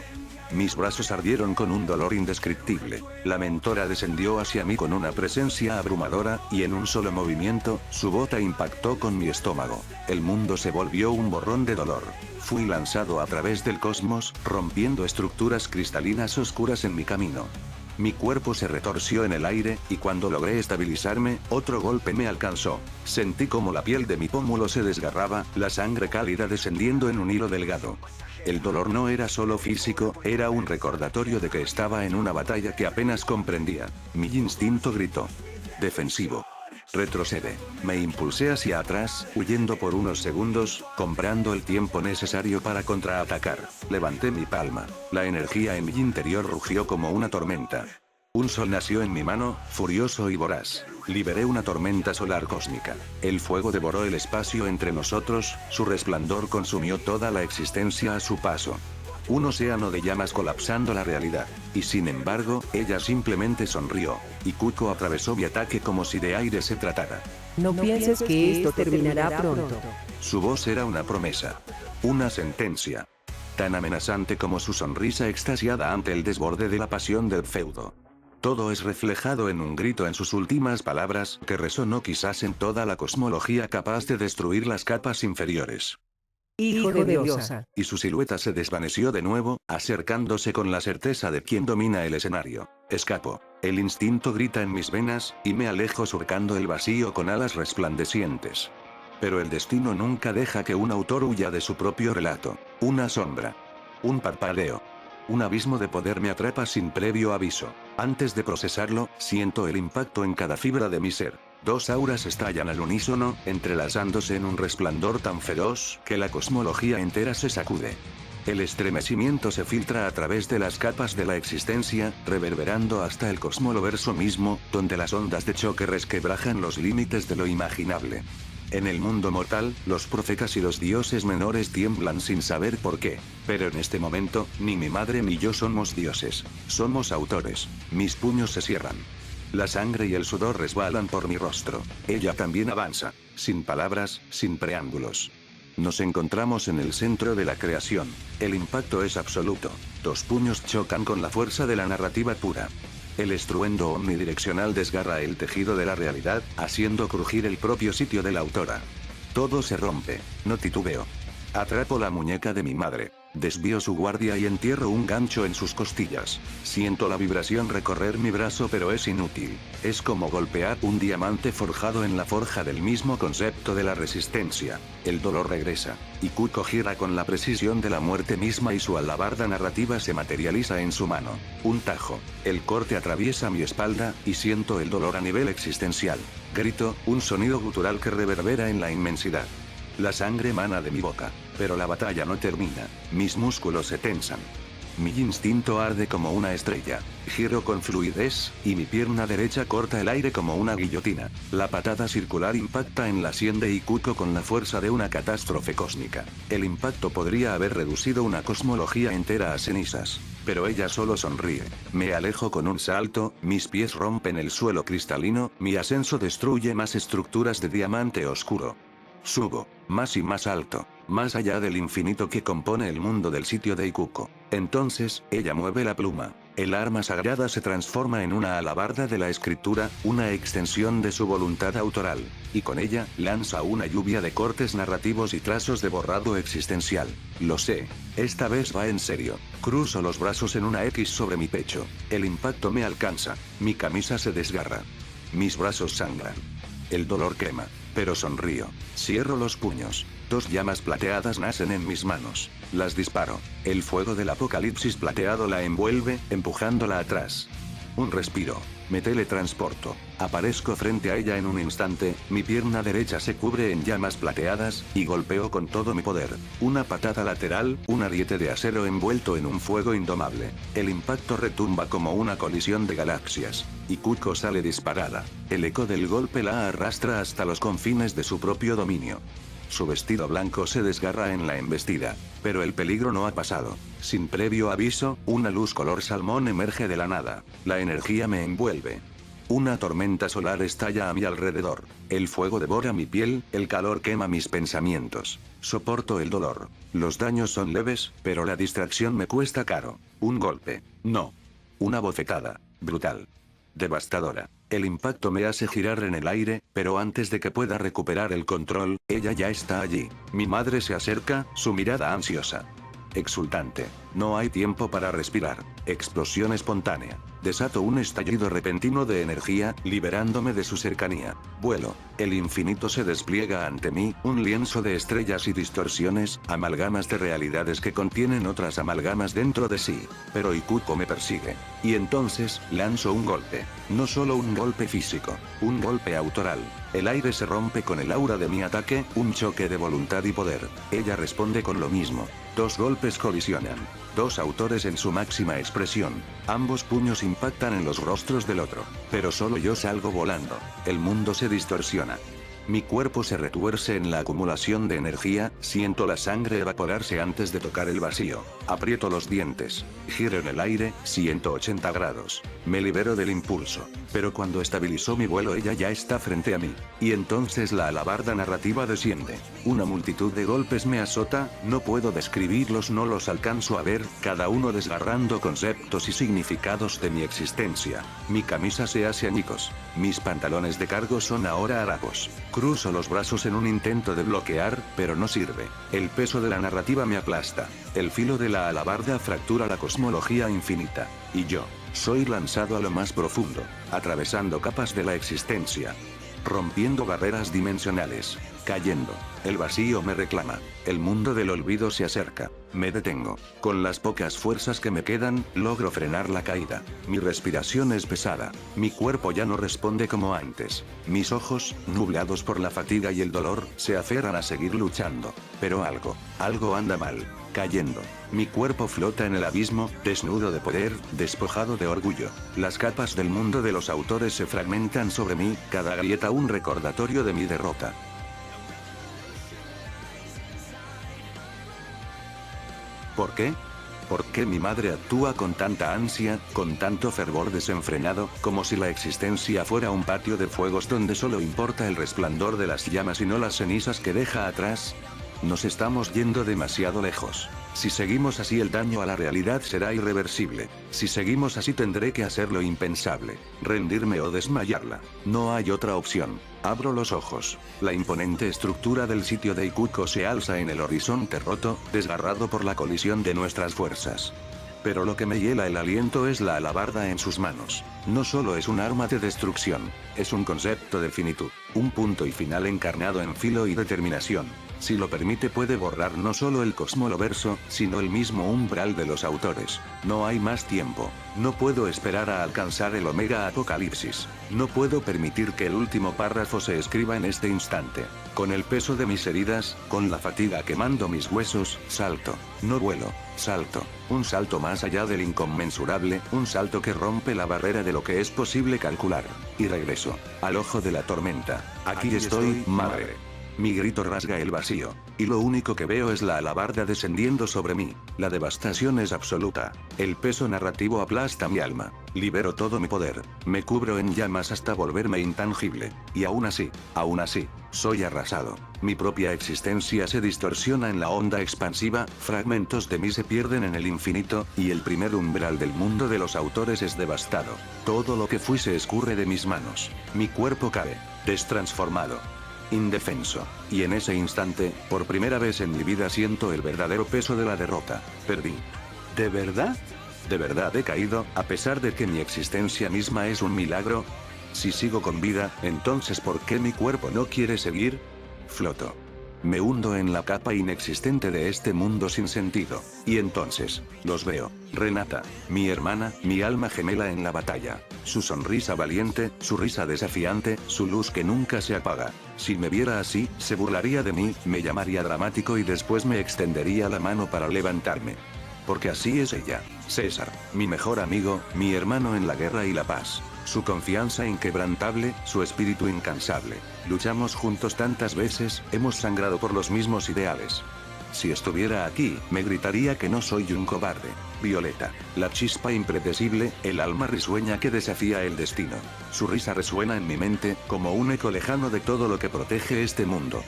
Mis brazos ardieron con un dolor indescriptible. La mentora descendió hacia mí con una presencia abrumadora, y en un solo movimiento, su bota impactó con mi estómago. El mundo se volvió un borrón de dolor. Fui lanzado a través del cosmos, rompiendo estructuras cristalinas oscuras en mi camino. Mi cuerpo se retorció en el aire, y cuando logré estabilizarme, otro golpe me alcanzó. Sentí como la piel de mi pómulo se desgarraba, la sangre cálida descendiendo en un hilo delgado. El dolor no era solo físico, era un recordatorio de que estaba en una batalla que apenas comprendía. Mi instinto gritó: defensivo. Retrocede. Me impulsé hacia atrás, huyendo por unos segundos, comprando el tiempo necesario para contraatacar. Levanté mi palma. La energía en mi interior rugió como una tormenta. Un sol nació en mi mano, furioso y voraz. Liberé una tormenta solar cósmica. El fuego devoró el espacio entre nosotros, su resplandor consumió toda la existencia a su paso. Un océano de llamas colapsando la realidad. Y sin embargo, ella simplemente sonrió. Y Kuko atravesó mi ataque como si de aire se tratara.
No pienses que esto terminará pronto.
Su voz era una promesa. Una sentencia. Tan amenazante como su sonrisa extasiada ante el desborde de la pasión del feudo. Todo es reflejado en un grito en sus últimas palabras, que resonó quizás en toda la cosmología capaz de destruir las capas inferiores.
Hijo de diosa.
Y su silueta se desvaneció de nuevo, acercándose con la certeza de quien domina el escenario. Escapo. El instinto grita en mis venas, y me alejo surcando el vacío con alas resplandecientes. Pero el destino nunca deja que un autor huya de su propio relato. Una sombra. Un parpadeo. Un abismo de poder me atrapa sin previo aviso. Antes de procesarlo, siento el impacto en cada fibra de mi ser. Dos auras estallan al unísono, entrelazándose en un resplandor tan feroz, que la cosmología entera se sacude. El estremecimiento se filtra a través de las capas de la existencia, reverberando hasta el cosmoloverso mismo, donde las ondas de choque resquebrajan los límites de lo imaginable. En el mundo mortal, los profetas y los dioses menores tiemblan sin saber por qué. Pero en este momento, ni mi madre ni yo somos dioses. Somos autores. Mis puños se cierran. La sangre y el sudor resbalan por mi rostro. Ella también avanza. Sin palabras, sin preámbulos. Nos encontramos en el centro de la creación. El impacto es absoluto. Dos puños chocan con la fuerza de la narrativa pura. El estruendo omnidireccional desgarra el tejido de la realidad, haciendo crujir el propio sitio de la autora. Todo se rompe. No titubeo. Atrapo la muñeca de mi madre. Desvío su guardia y entierro un gancho en sus costillas. Siento la vibración recorrer mi brazo, pero es inútil. Es como golpear un diamante forjado en la forja del mismo concepto de la resistencia. El dolor regresa. Y Kuko gira con la precisión de la muerte misma y su alabarda narrativa se materializa en su mano. Un tajo. El corte atraviesa mi espalda, y siento el dolor a nivel existencial. Grito, un sonido gutural que reverbera en la inmensidad. La sangre emana de mi boca. Pero la batalla no termina. Mis músculos se tensan. Mi instinto arde como una estrella. Giro con fluidez, y mi pierna derecha corta el aire como una guillotina. La patada circular impacta en la sien de Ikuko con la fuerza de una catástrofe cósmica. El impacto podría haber reducido una cosmología entera a cenizas. Pero ella solo sonríe. Me alejo con un salto, mis pies rompen el suelo cristalino, mi ascenso destruye más estructuras de diamante oscuro. Subo, más y más alto, más allá del infinito que compone el mundo del sitio de Ikuko. Entonces, ella mueve la pluma. El arma sagrada se transforma en una alabarda de la escritura, una extensión de su voluntad autoral. Y con ella, lanza una lluvia de cortes narrativos y trazos de borrado existencial. Lo sé. Esta vez va en serio. Cruzo los brazos en una X sobre mi pecho. El impacto me alcanza. Mi camisa se desgarra. Mis brazos sangran. El dolor quema. Pero sonrío. Cierro los puños. 2 llamas plateadas nacen en mis manos. Las disparo. El fuego del apocalipsis plateado la envuelve, empujándola atrás. Un respiro. Me teletransporto. Aparezco frente a ella en un instante, mi pierna derecha se cubre en llamas plateadas, y golpeo con todo mi poder. Una patada lateral, un ariete de acero envuelto en un fuego indomable. El impacto retumba como una colisión de galaxias. Ikuko sale disparada. El eco del golpe la arrastra hasta los confines de su propio dominio. Su vestido blanco se desgarra en la embestida. Pero el peligro no ha pasado. Sin previo aviso, una luz color salmón emerge de la nada. La energía me envuelve. Una tormenta solar estalla a mi alrededor. El fuego devora mi piel, el calor quema mis pensamientos. Soporto el dolor. Los daños son leves, pero la distracción me cuesta caro. Un golpe. No. Una bofetada. Brutal. Devastadora. El impacto me hace girar en el aire, pero antes de que pueda recuperar el control, ella ya está allí. Mi madre se acerca, su mirada ansiosa. Exultante. No hay tiempo para respirar. Explosión espontánea. Desato un estallido repentino de energía, liberándome de su cercanía. Vuelo. El infinito se despliega ante mí, un lienzo de estrellas y distorsiones, amalgamas de realidades que contienen otras amalgamas dentro de sí. Pero Ikuko me persigue. Y entonces, lanzo un golpe. No solo un golpe físico. Un golpe autoral. El aire se rompe con el aura de mi ataque, un choque de voluntad y poder. Ella responde con lo mismo. 2 golpes colisionan. 2 autores en su máxima expresión. Ambos puños impactan en los rostros del otro. Pero solo yo salgo volando. El mundo se distorsiona. Mi cuerpo se retuerce en la acumulación de energía, siento la sangre evaporarse antes de tocar el vacío. Aprieto los dientes. Giro en el aire, 180 grados. Me libero del impulso. Pero cuando estabilizó mi vuelo ella ya está frente a mí. Y entonces la alabarda narrativa desciende. Una multitud de golpes me azota, no puedo describirlos, no los alcanzo a ver, cada uno desgarrando conceptos y significados de mi existencia. Mi camisa se hace añicos. Mis pantalones de cargo son ahora harapos. Cruzo los brazos en un intento de bloquear, pero no sirve. El peso de la narrativa me aplasta. El filo de la alabarda fractura la cosmología infinita. Y yo, soy lanzado a lo más profundo, atravesando capas de la existencia. Rompiendo barreras dimensionales. Cayendo. El vacío me reclama. El mundo del olvido se acerca. Me detengo. Con las pocas fuerzas que me quedan, logro frenar la caída. Mi respiración es pesada. Mi cuerpo ya no responde como antes. Mis ojos, nublados por la fatiga y el dolor, se aferran a seguir luchando. Pero algo anda mal. Cayendo. Mi cuerpo flota en el abismo, desnudo de poder, despojado de orgullo. Las capas del mundo de los autores se fragmentan sobre mí, cada grieta un recordatorio de mi derrota. ¿Por qué? ¿Por qué mi madre actúa con tanta ansia, con tanto fervor desenfrenado, como si la existencia fuera un patio de fuegos donde solo importa el resplandor de las llamas y no las cenizas que deja atrás? Nos estamos yendo demasiado lejos. Si seguimos así el daño a la realidad será irreversible. Si seguimos así tendré que hacer lo impensable. Rendirme o desmayarla. No hay otra opción. Abro los ojos. La imponente estructura del sitio de Ikuko se alza en el horizonte roto, desgarrado por la colisión de nuestras fuerzas. Pero lo que me hiela el aliento es la alabarda en sus manos. No solo es un arma de destrucción, es un concepto de finitud, un punto y final encarnado en filo y determinación. Si lo permite puede borrar no solo el cosmoloverso, sino el mismo umbral de los autores. No hay más tiempo. No puedo esperar a alcanzar el Omega Apocalipsis. No puedo permitir que el último párrafo se escriba en este instante. Con el peso de mis heridas, con la fatiga quemando mis huesos, salto. No vuelo, salto. Un salto más allá del inconmensurable, un salto que rompe la barrera de lo que es posible calcular. Y regreso. Al ojo de la tormenta. Aquí estoy, madre. Mi grito rasga el vacío, y lo único que veo es la alabarda descendiendo sobre mí. La devastación es absoluta. El peso narrativo aplasta mi alma. Libero todo mi poder. Me cubro en llamas hasta volverme intangible. Y aún así, soy arrasado. Mi propia existencia se distorsiona en la onda expansiva, fragmentos de mí se pierden en el infinito, y el primer umbral del mundo de los autores es devastado. Todo lo que fui se escurre de mis manos. Mi cuerpo cae, destransformado. Indefenso. Y en ese instante, por primera vez en mi vida siento el verdadero peso de la derrota. Perdí. ¿De verdad? ¿De verdad he caído, a pesar de que mi existencia misma es un milagro? Si sigo con vida, entonces ¿por qué mi cuerpo no quiere seguir? Floto. Me hundo en la capa inexistente de este mundo sin sentido. Y entonces, los veo. Renata, mi hermana, mi alma gemela en la batalla. Su sonrisa valiente, su risa desafiante, su luz que nunca se apaga. Si me viera así, se burlaría de mí, me llamaría dramático y después me extendería la mano para levantarme. Porque así es ella. César, mi mejor amigo, mi hermano en la guerra y la paz. Su confianza inquebrantable, su espíritu incansable. Luchamos juntos tantas veces, hemos sangrado por los mismos ideales. Si estuviera aquí, me gritaría que no soy un cobarde. Violeta, la chispa impredecible, el alma risueña que desafía el destino. Su risa resuena en mi mente, como un eco lejano de todo lo que protege este mundo.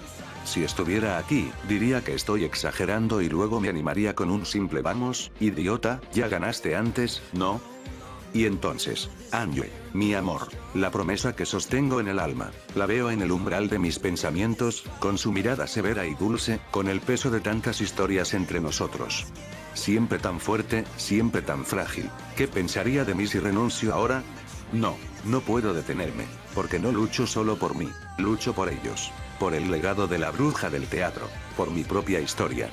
Si estuviera aquí, diría que estoy exagerando y luego me animaría con un simple vamos, idiota, ya ganaste antes, ¿no? Y entonces, Anjue, mi amor, la promesa que sostengo en el alma, la veo en el umbral de mis pensamientos, con su mirada severa y dulce, con el peso de tantas historias entre nosotros. Siempre tan fuerte, siempre tan frágil. ¿Qué pensaría de mí si renuncio ahora? No puedo detenerme, porque no lucho solo por mí, lucho por ellos, por el legado de la bruja del teatro, por mi propia historia.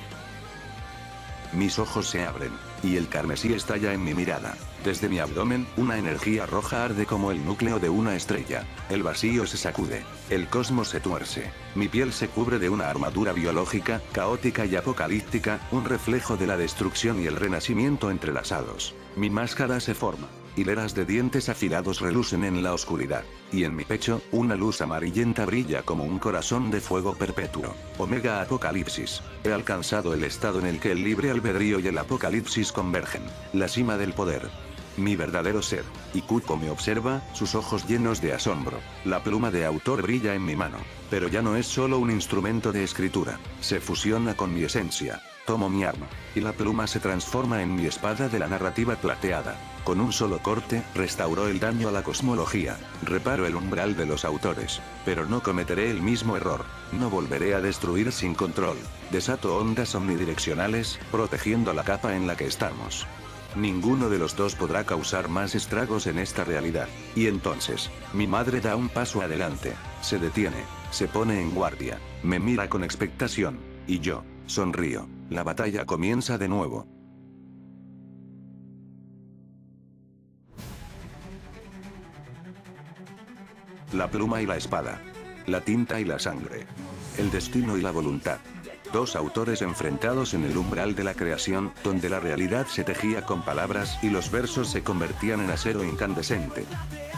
Mis ojos se abren, y el carmesí estalla en mi mirada. Desde mi abdomen, una energía roja arde como el núcleo de una estrella. El vacío se sacude. El cosmos se tuerce. Mi piel se cubre de una armadura biológica, caótica y apocalíptica, un reflejo de la destrucción y el renacimiento entrelazados. Mi máscara se forma. Hileras de dientes afilados relucen en la oscuridad. Y en mi pecho, una luz amarillenta brilla como un corazón de fuego perpetuo. Omega Apocalipsis. He alcanzado el estado en el que el libre albedrío y el apocalipsis convergen. La cima del poder. Mi verdadero ser. Ikuko me observa, sus ojos llenos de asombro. La pluma de autor brilla en mi mano. Pero ya no es solo un instrumento de escritura. Se fusiona con mi esencia. Tomo mi arma. Y la pluma se transforma en mi espada de la narrativa plateada. Con un solo corte, restauró el daño a la cosmología. Reparo el umbral de los autores. Pero no cometeré el mismo error. No volveré a destruir sin control. Desato ondas omnidireccionales, protegiendo la capa en la que estamos. Ninguno de los dos podrá causar más estragos en esta realidad. Y entonces, mi madre da un paso adelante. Se detiene. Se pone en guardia. Me mira con expectación. Y yo, sonrío. La batalla comienza de nuevo. La pluma y la espada. La tinta y la sangre. El destino y la voluntad. Dos autores enfrentados en el umbral de la creación, donde la realidad se tejía con palabras y los versos se convertían en acero incandescente.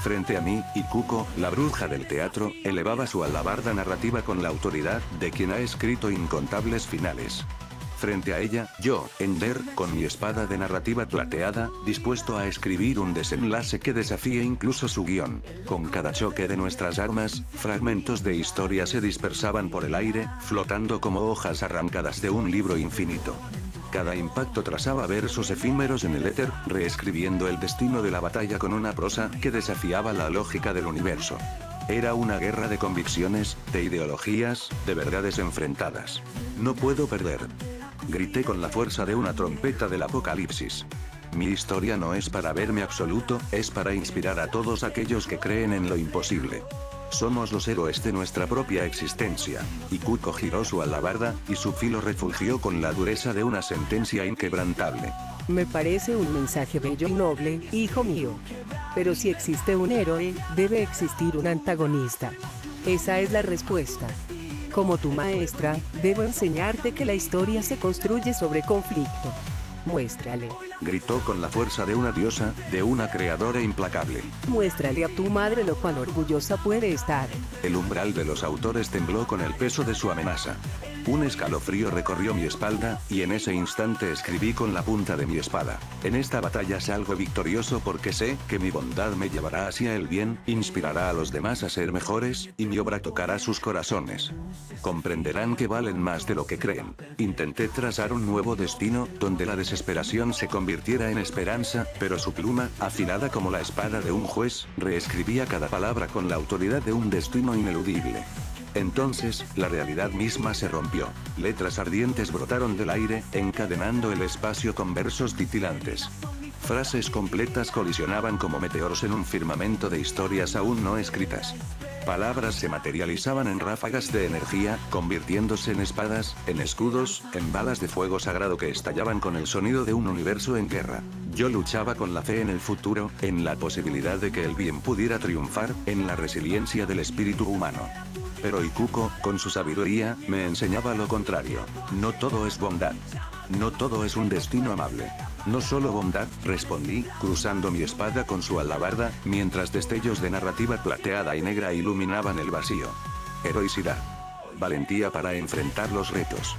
Frente a mí, Ikuko, la bruja del teatro, elevaba su alabarda narrativa con la autoridad de quien ha escrito incontables finales. Frente a ella, yo, Ender, con mi espada de narrativa plateada, dispuesto a escribir un desenlace que desafíe incluso su guión. Con cada choque de nuestras armas, fragmentos de historia se dispersaban por el aire, flotando como hojas arrancadas de un libro infinito. Cada impacto trazaba versos efímeros en el éter, reescribiendo el destino de la batalla con una prosa que desafiaba la lógica del universo. Era una guerra de convicciones, de ideologías, de verdades enfrentadas. No puedo perder. Grité con la fuerza de una trompeta del apocalipsis. Mi historia no es para verme absoluto, es para inspirar a todos aquellos que creen en lo imposible. Somos los héroes de nuestra propia existencia. Ikuko giró su alabarda, y su filo refugió con la dureza de una sentencia inquebrantable.
Me parece un mensaje bello y noble, hijo mío. Pero si existe un héroe, debe existir un antagonista. Esa es la respuesta. Como tu maestra, debo enseñarte que la historia se construye sobre conflicto. Muéstrale.
Gritó con la fuerza de una diosa, de una creadora implacable.
Muéstrale a tu madre lo cuán orgullosa puede estar.
El umbral de los autores tembló con el peso de su amenaza. Un escalofrío recorrió mi espalda, y en ese instante escribí con la punta de mi espada: en esta batalla salgo victorioso porque sé que mi bondad me llevará hacia el bien, inspirará a los demás a ser mejores, y mi obra tocará sus corazones. Comprenderán que valen más de lo que creen. Intenté trazar un nuevo destino, donde la desesperación se convirtiera en esperanza, pero su pluma, afilada como la espada de un juez, reescribía cada palabra con la autoridad de un destino ineludible. Entonces, la realidad misma se rompió. Letras ardientes brotaron del aire, encadenando el espacio con versos titilantes. Frases completas colisionaban como meteoros en un firmamento de historias aún no escritas. Palabras se materializaban en ráfagas de energía, convirtiéndose en espadas, en escudos, en balas de fuego sagrado que estallaban con el sonido de un universo en guerra. Yo luchaba con la fe en el futuro, en la posibilidad de que el bien pudiera triunfar, en la resiliencia del espíritu humano. Pero Ikuko, con su sabiduría, me enseñaba lo contrario. No todo es bondad. No todo es un destino amable. No solo bondad, respondí, cruzando mi espada con su alabarda, mientras destellos de narrativa plateada y negra iluminaban el vacío. Heroicidad. Valentía para enfrentar los retos.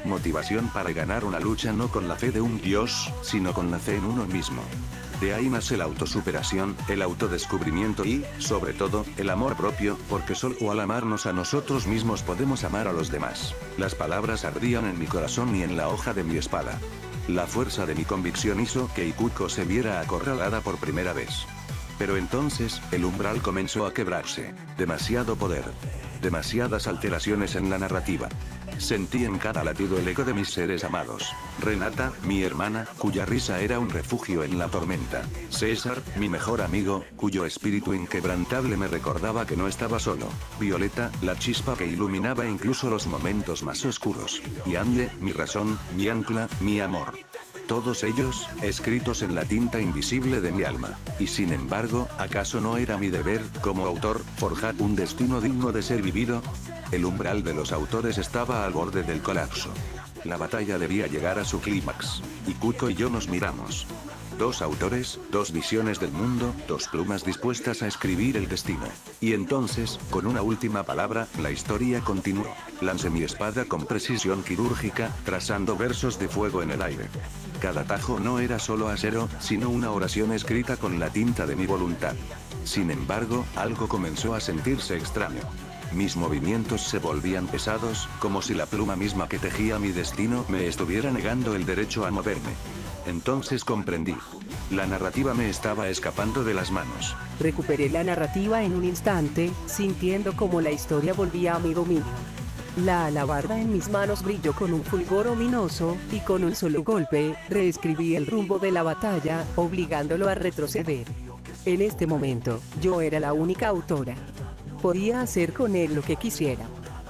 Motivación para ganar una lucha no con la fe de un dios, sino con la fe en uno mismo. De ahí nace la autosuperación, el autodescubrimiento y, sobre todo, el amor propio, porque solo al amarnos a nosotros mismos podemos amar a los demás. Las palabras ardían en mi corazón y en la hoja de mi espada. La fuerza de mi convicción hizo que Ikuko se viera acorralada por primera vez. Pero entonces, el umbral comenzó a quebrarse. Demasiado poder. Demasiadas alteraciones en la narrativa. Sentí en cada latido el eco de mis seres amados. Renata, mi hermana, cuya risa era un refugio en la tormenta. César, mi mejor amigo, cuyo espíritu inquebrantable me recordaba que no estaba solo. Violeta, la chispa que iluminaba incluso los momentos más oscuros. Y Ande, mi razón, mi ancla, mi amor. Todos ellos, escritos en la tinta invisible de mi alma. Y sin embargo, ¿acaso no era mi deber, como autor, forjar un destino digno de ser vivido? El umbral de los autores estaba al borde del colapso. La batalla debía llegar a su clímax. Ikuko y yo nos miramos. Dos autores, dos visiones del mundo, dos plumas dispuestas a escribir el destino. Y entonces, con una última palabra, la historia continuó. Lancé mi espada con precisión quirúrgica, trazando versos de fuego en el aire. Cada tajo no era solo acero, sino una oración escrita con la tinta de mi voluntad. Sin embargo, algo comenzó a sentirse extraño. Mis movimientos se volvían pesados, como si la pluma misma que tejía mi destino me estuviera negando el derecho a moverme. Entonces comprendí. La narrativa me estaba escapando de las manos.
Recuperé la narrativa en un instante, sintiendo como la historia volvía a mi dominio. La alabarda en mis manos brilló con un fulgor ominoso, y con un solo golpe, reescribí el rumbo de la batalla, obligándolo a retroceder. En este momento, yo era la única autora. Podía hacer con él lo que quisiera.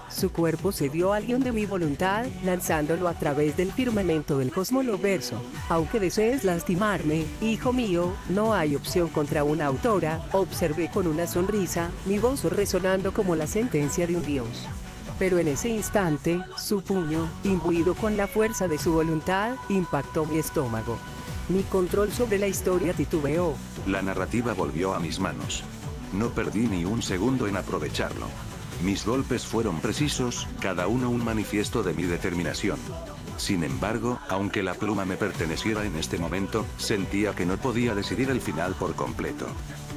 Su cuerpo cedió al guión de mi voluntad, lanzándolo a través del firmamento del cosmoloverso. Aunque desees lastimarme, hijo mío, no hay opción contra una autora, observé con una sonrisa, mi voz resonando como la sentencia de un dios. Pero en ese instante, su puño, imbuido con la fuerza de su voluntad, impactó mi estómago. Mi control sobre la historia titubeó.
La narrativa volvió a mis manos. No perdí ni un segundo en aprovecharlo. Mis golpes fueron precisos, cada uno un manifiesto de mi determinación. Sin embargo, aunque la pluma me perteneciera en este momento, sentía que no podía decidir el final por completo.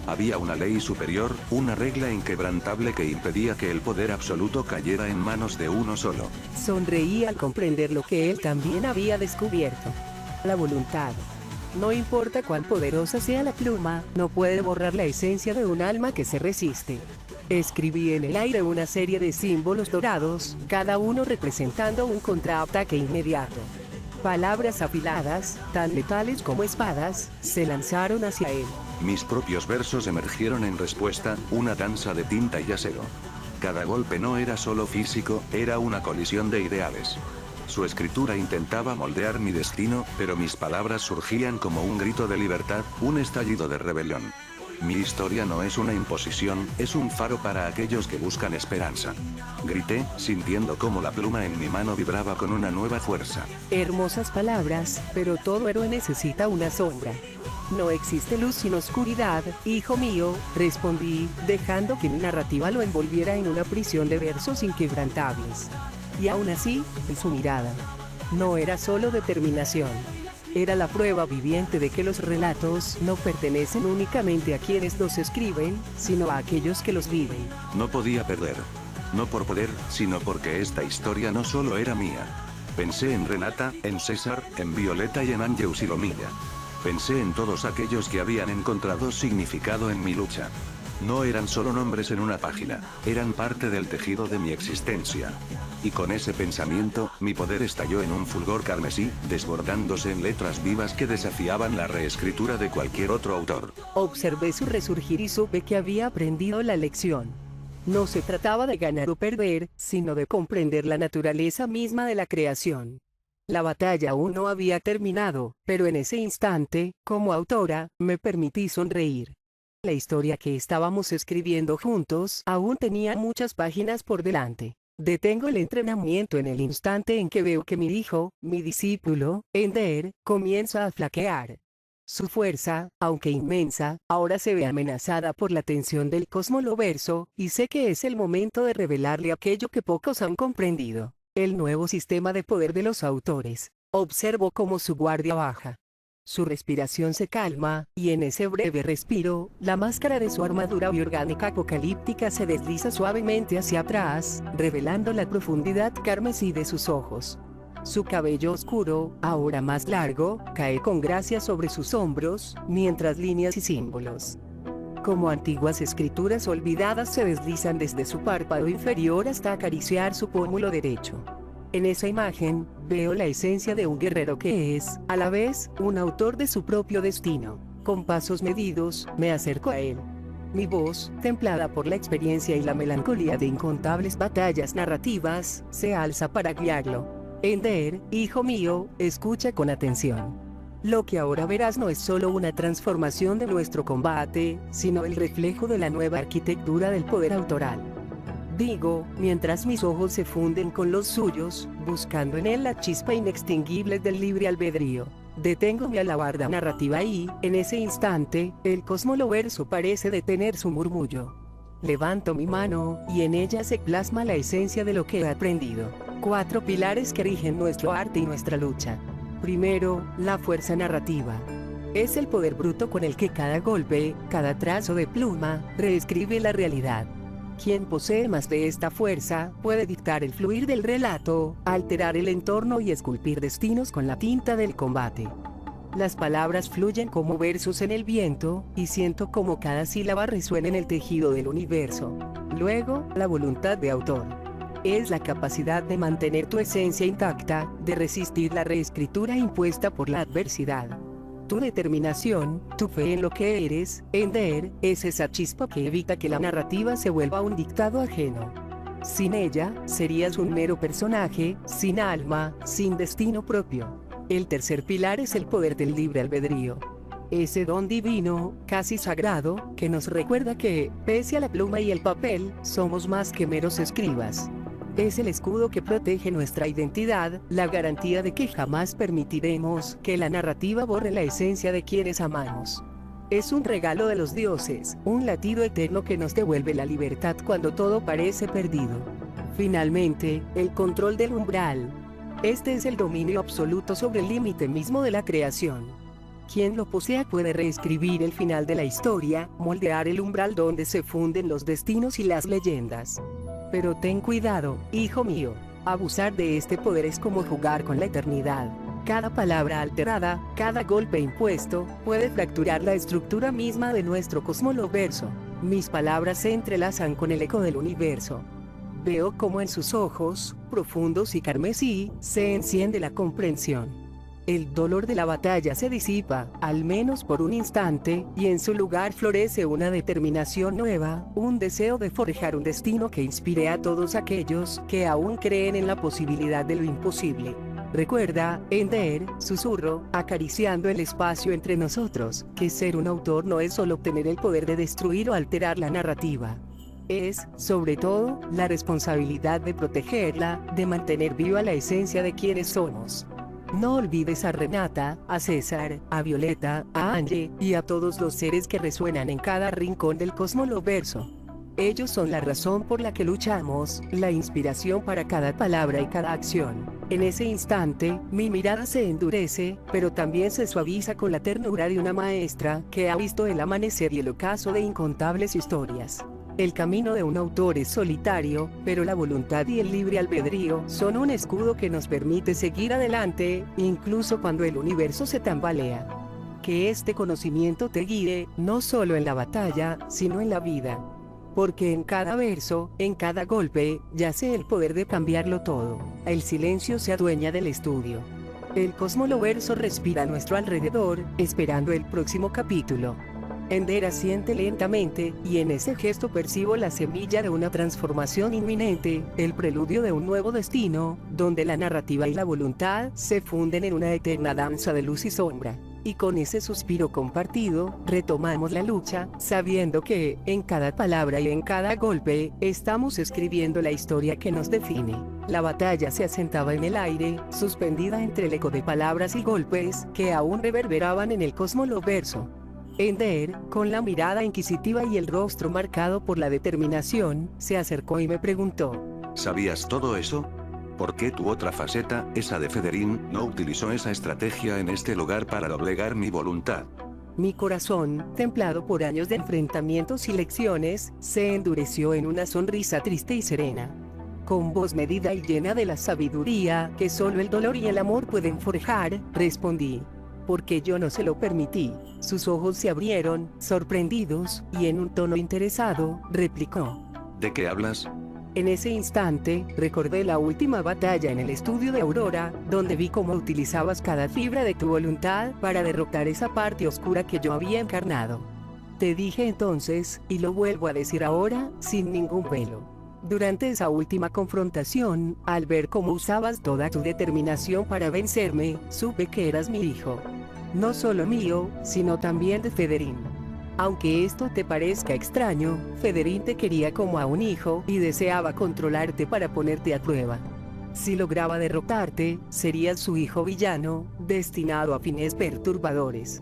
Había una ley superior, una regla inquebrantable que impedía que el poder absoluto cayera en manos de uno solo.
Sonreí al comprender lo que él también había descubierto. La voluntad. No importa cuán poderosa sea la pluma, no puede borrar la esencia de un alma que se resiste. Escribí en el aire una serie de símbolos dorados, cada uno representando un contraataque inmediato. Palabras afiladas, tan letales como espadas, se lanzaron hacia él.
Mis propios versos emergieron en respuesta, una danza de tinta y acero. Cada golpe no era solo físico, era una colisión de ideales. Su escritura intentaba moldear mi destino, pero mis palabras surgían como un grito de libertad, un estallido de rebelión. Mi historia no es una imposición, es un faro para aquellos que buscan esperanza. Grité, sintiendo cómo la pluma en mi mano vibraba con una nueva fuerza.
Hermosas palabras, pero todo héroe necesita una sombra. No existe luz sin oscuridad, hijo mío, respondí, dejando que mi narrativa lo envolviera en una prisión de versos inquebrantables. Y aún así, en su mirada, no era solo determinación. Era la prueba viviente de que los relatos no pertenecen únicamente a quienes los escriben, sino a aquellos que los viven.
No podía perder. No por poder, sino porque esta historia no solo era mía. Pensé en Renata, en César, en Violeta y en Angeus y Lomilla. Pensé en todos aquellos que habían encontrado significado en mi lucha. No eran solo nombres en una página, eran parte del tejido de mi existencia. Y con ese pensamiento, mi poder estalló en un fulgor carmesí, desbordándose en letras vivas que desafiaban la reescritura de cualquier otro autor.
Observé su resurgir y supe que había aprendido la lección. No se trataba de ganar o perder, sino de comprender la naturaleza misma de la creación. La batalla aún no había terminado, pero en ese instante, como autora, me permití sonreír. La historia que estábamos escribiendo juntos aún tenía muchas páginas por delante. Detengo el entrenamiento en el instante en que veo que mi hijo, mi discípulo, Ender, comienza a flaquear. Su fuerza, aunque inmensa, ahora se ve amenazada por la tensión del cosmoloverso, y sé que es el momento de revelarle aquello que pocos han comprendido: el nuevo sistema de poder de los autores. Observo cómo su guardia baja. Su respiración se calma, y en ese breve respiro, la máscara de su armadura biorgánica apocalíptica se desliza suavemente hacia atrás, revelando la profundidad carmesí de sus ojos. Su cabello oscuro, ahora más largo, cae con gracia sobre sus hombros, mientras líneas y símbolos, como antiguas escrituras olvidadas, se deslizan desde su párpado inferior hasta acariciar su pómulo derecho. En esa imagen, veo la esencia de un guerrero que es, a la vez, un autor de su propio destino. Con pasos medidos, me acerco a él. Mi voz, templada por la experiencia y la melancolía de incontables batallas narrativas, se alza para guiarlo. Ender, hijo mío, escucha con atención. Lo que ahora verás no es solo una transformación de nuestro combate, sino el reflejo de la nueva arquitectura del poder autoral. Digo, mientras mis ojos se funden con los suyos, buscando en él la chispa inextinguible del libre albedrío. Detengo mi alabarda narrativa y, en ese instante, el cosmoloverso parece detener su murmullo. Levanto mi mano, y en ella se plasma la esencia de lo que he aprendido. 4 pilares que rigen nuestro arte y nuestra lucha. Primero, la fuerza narrativa. Es el poder bruto con el que cada golpe, cada trazo de pluma, reescribe la realidad. Quien posee más de esta fuerza, puede dictar el fluir del relato, alterar el entorno y esculpir destinos con la tinta del combate. Las palabras fluyen como versos en el viento, y siento como cada sílaba resuena en el tejido del universo. Luego, la voluntad de autor. Es la capacidad de mantener tu esencia intacta, de resistir la reescritura impuesta por la adversidad. Tu determinación, tu fe en lo que eres, Ender, es esa chispa que evita que la narrativa se vuelva un dictado ajeno. Sin ella, serías un mero personaje, sin alma, sin destino propio. El tercer pilar es el poder del libre albedrío. Ese don divino, casi sagrado, que nos recuerda que, pese a la pluma y el papel, somos más que meros escribas. Es el escudo que protege nuestra identidad, la garantía de que jamás permitiremos que la narrativa borre la esencia de quienes amamos. Es un regalo de los dioses, un latido eterno que nos devuelve la libertad cuando todo parece perdido. Finalmente, el control del umbral. Este es el dominio absoluto sobre el límite mismo de la creación. Quien lo posea puede reescribir el final de la historia, moldear el umbral donde se funden los destinos y las leyendas. Pero ten cuidado, hijo mío. Abusar de este poder es como jugar con la eternidad. Cada palabra alterada, cada golpe impuesto, puede fracturar la estructura misma de nuestro cosmoloverso. Mis palabras se entrelazan con el eco del universo. Veo como en sus ojos, profundos y carmesí, se enciende la comprensión. El dolor de la batalla se disipa, al menos por un instante, y en su lugar florece una determinación nueva, un deseo de forjar un destino que inspire a todos aquellos que aún creen en la posibilidad de lo imposible. Recuerda, Ender, susurro, acariciando el espacio entre nosotros, que ser un autor no es solo obtener el poder de destruir o alterar la narrativa. Es, sobre todo, la responsabilidad de protegerla, de mantener viva la esencia de quienes somos. No olvides a Renata, a César, a Violeta, a Angie, y a todos los seres que resuenan en cada rincón del cosmoloverso. Ellos son la razón por la que luchamos, la inspiración para cada palabra y cada acción. En ese instante, mi mirada se endurece, pero también se suaviza con la ternura de una maestra que ha visto el amanecer y el ocaso de incontables historias. El camino de un autor es solitario, pero la voluntad y el libre albedrío son un escudo que nos permite seguir adelante, incluso cuando el universo se tambalea. Que este conocimiento te guíe, no solo en la batalla, sino en la vida. Porque en cada verso, en cada golpe, yace el poder de cambiarlo todo. El silencio se adueña del estudio. El cosmoloverso respira a nuestro alrededor, esperando el próximo capítulo. Ender asiente lentamente, y en ese gesto percibo la semilla de una transformación inminente, el preludio de un nuevo destino, donde la narrativa y la voluntad se funden en una eterna danza de luz y sombra. Y con ese suspiro compartido, retomamos la lucha, sabiendo que, en cada palabra y en cada golpe, estamos escribiendo la historia que nos define. La batalla se asentaba en el aire, suspendida entre el eco de palabras y golpes, que aún reverberaban en el cosmoloverso. Ender, con la mirada inquisitiva y el rostro marcado por la determinación, se acercó y me preguntó:
¿sabías todo eso? ¿Por qué tu otra faceta, esa de Federín, no utilizó esa estrategia en este lugar para doblegar mi voluntad?
Mi corazón, templado por años de enfrentamientos y lecciones, se endureció en una sonrisa triste y serena. Con voz medida y llena de la sabiduría que solo el dolor y el amor pueden forjar, respondí: porque yo no se lo permití. Sus ojos se abrieron, sorprendidos, y en un tono interesado, replicó:
¿de qué hablas?
En ese instante, recordé la última batalla en el estudio de Aurora, donde vi cómo utilizabas cada fibra de tu voluntad para derrotar esa parte oscura que yo había encarnado. Te dije entonces, y lo vuelvo a decir ahora, sin ningún velo. Durante esa última confrontación, al ver cómo usabas toda tu determinación para vencerme, supe que eras mi hijo. No solo mío, sino también de Federín. Aunque esto te parezca extraño, Federín te quería como a un hijo y deseaba controlarte para ponerte a prueba. Si lograba derrotarte, serías su hijo villano, destinado a fines perturbadores.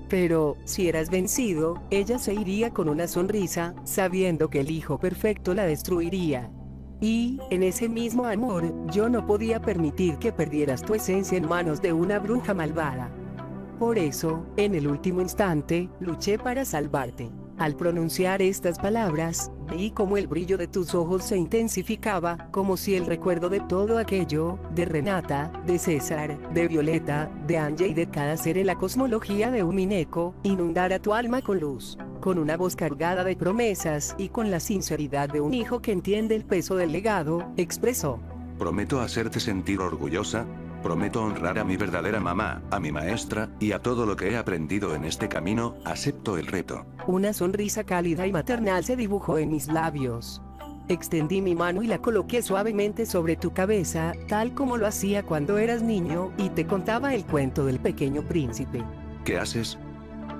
Pero, si eras vencido, ella se iría con una sonrisa, sabiendo que el hijo perfecto la destruiría. Y, en ese mismo amor, yo no podía permitir que perdieras tu esencia en manos de una bruja malvada. Por eso, en el último instante, luché para salvarte. Al pronunciar estas palabras, vi cómo el brillo de tus ojos se intensificaba, como si el recuerdo de todo aquello, de Renata, de César, de Violeta, de Angie y de cada ser en la cosmología de Umineko, inundara tu alma con luz. Con una voz cargada de promesas y con la sinceridad de un hijo que entiende el peso del legado, expresó:
prometo hacerte sentir orgullosa. Prometo honrar a mi verdadera mamá, a mi maestra, y a todo lo que he aprendido en este camino. Acepto el reto.
Una sonrisa cálida y maternal se dibujó en mis labios. Extendí mi mano y la coloqué suavemente sobre tu cabeza, tal como lo hacía cuando eras niño, y te contaba el cuento del pequeño príncipe.
¿Qué haces?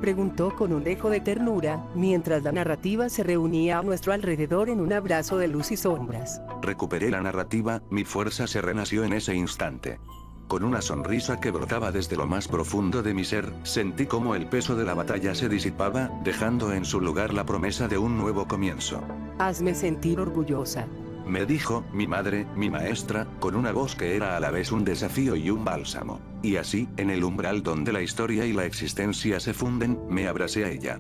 Preguntó con un dejo de ternura, mientras la narrativa se reunía a nuestro alrededor en un abrazo de luz y sombras.
Recuperé la narrativa, mi fuerza se renació en ese instante. Con una sonrisa que brotaba desde lo más profundo de mi ser, sentí cómo el peso de la batalla se disipaba, dejando en su lugar la promesa de un nuevo comienzo.
Hazme sentir orgullosa,
me dijo, mi madre, mi maestra, con una voz que era a la vez un desafío y un bálsamo. Y así, en el umbral donde la historia y la existencia se funden, me abracé a ella.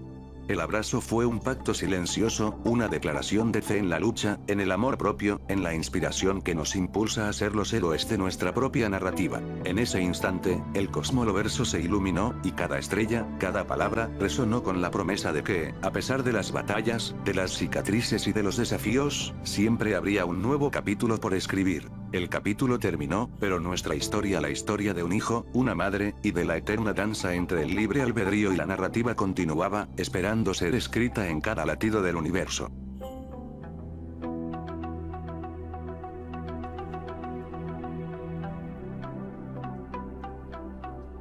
El abrazo fue un pacto silencioso, una declaración de fe en la lucha, en el amor propio, en la inspiración que nos impulsa a ser los héroes de nuestra propia narrativa. En ese instante, el cosmoloverso se iluminó, y cada estrella, cada palabra, resonó con la promesa de que, a pesar de las batallas, de las cicatrices y de los desafíos, siempre habría un nuevo capítulo por escribir. El capítulo terminó, pero nuestra historia, la historia de un hijo, una madre, y de la eterna danza entre el libre albedrío y la narrativa continuaba, esperando ser escrita en cada latido del universo.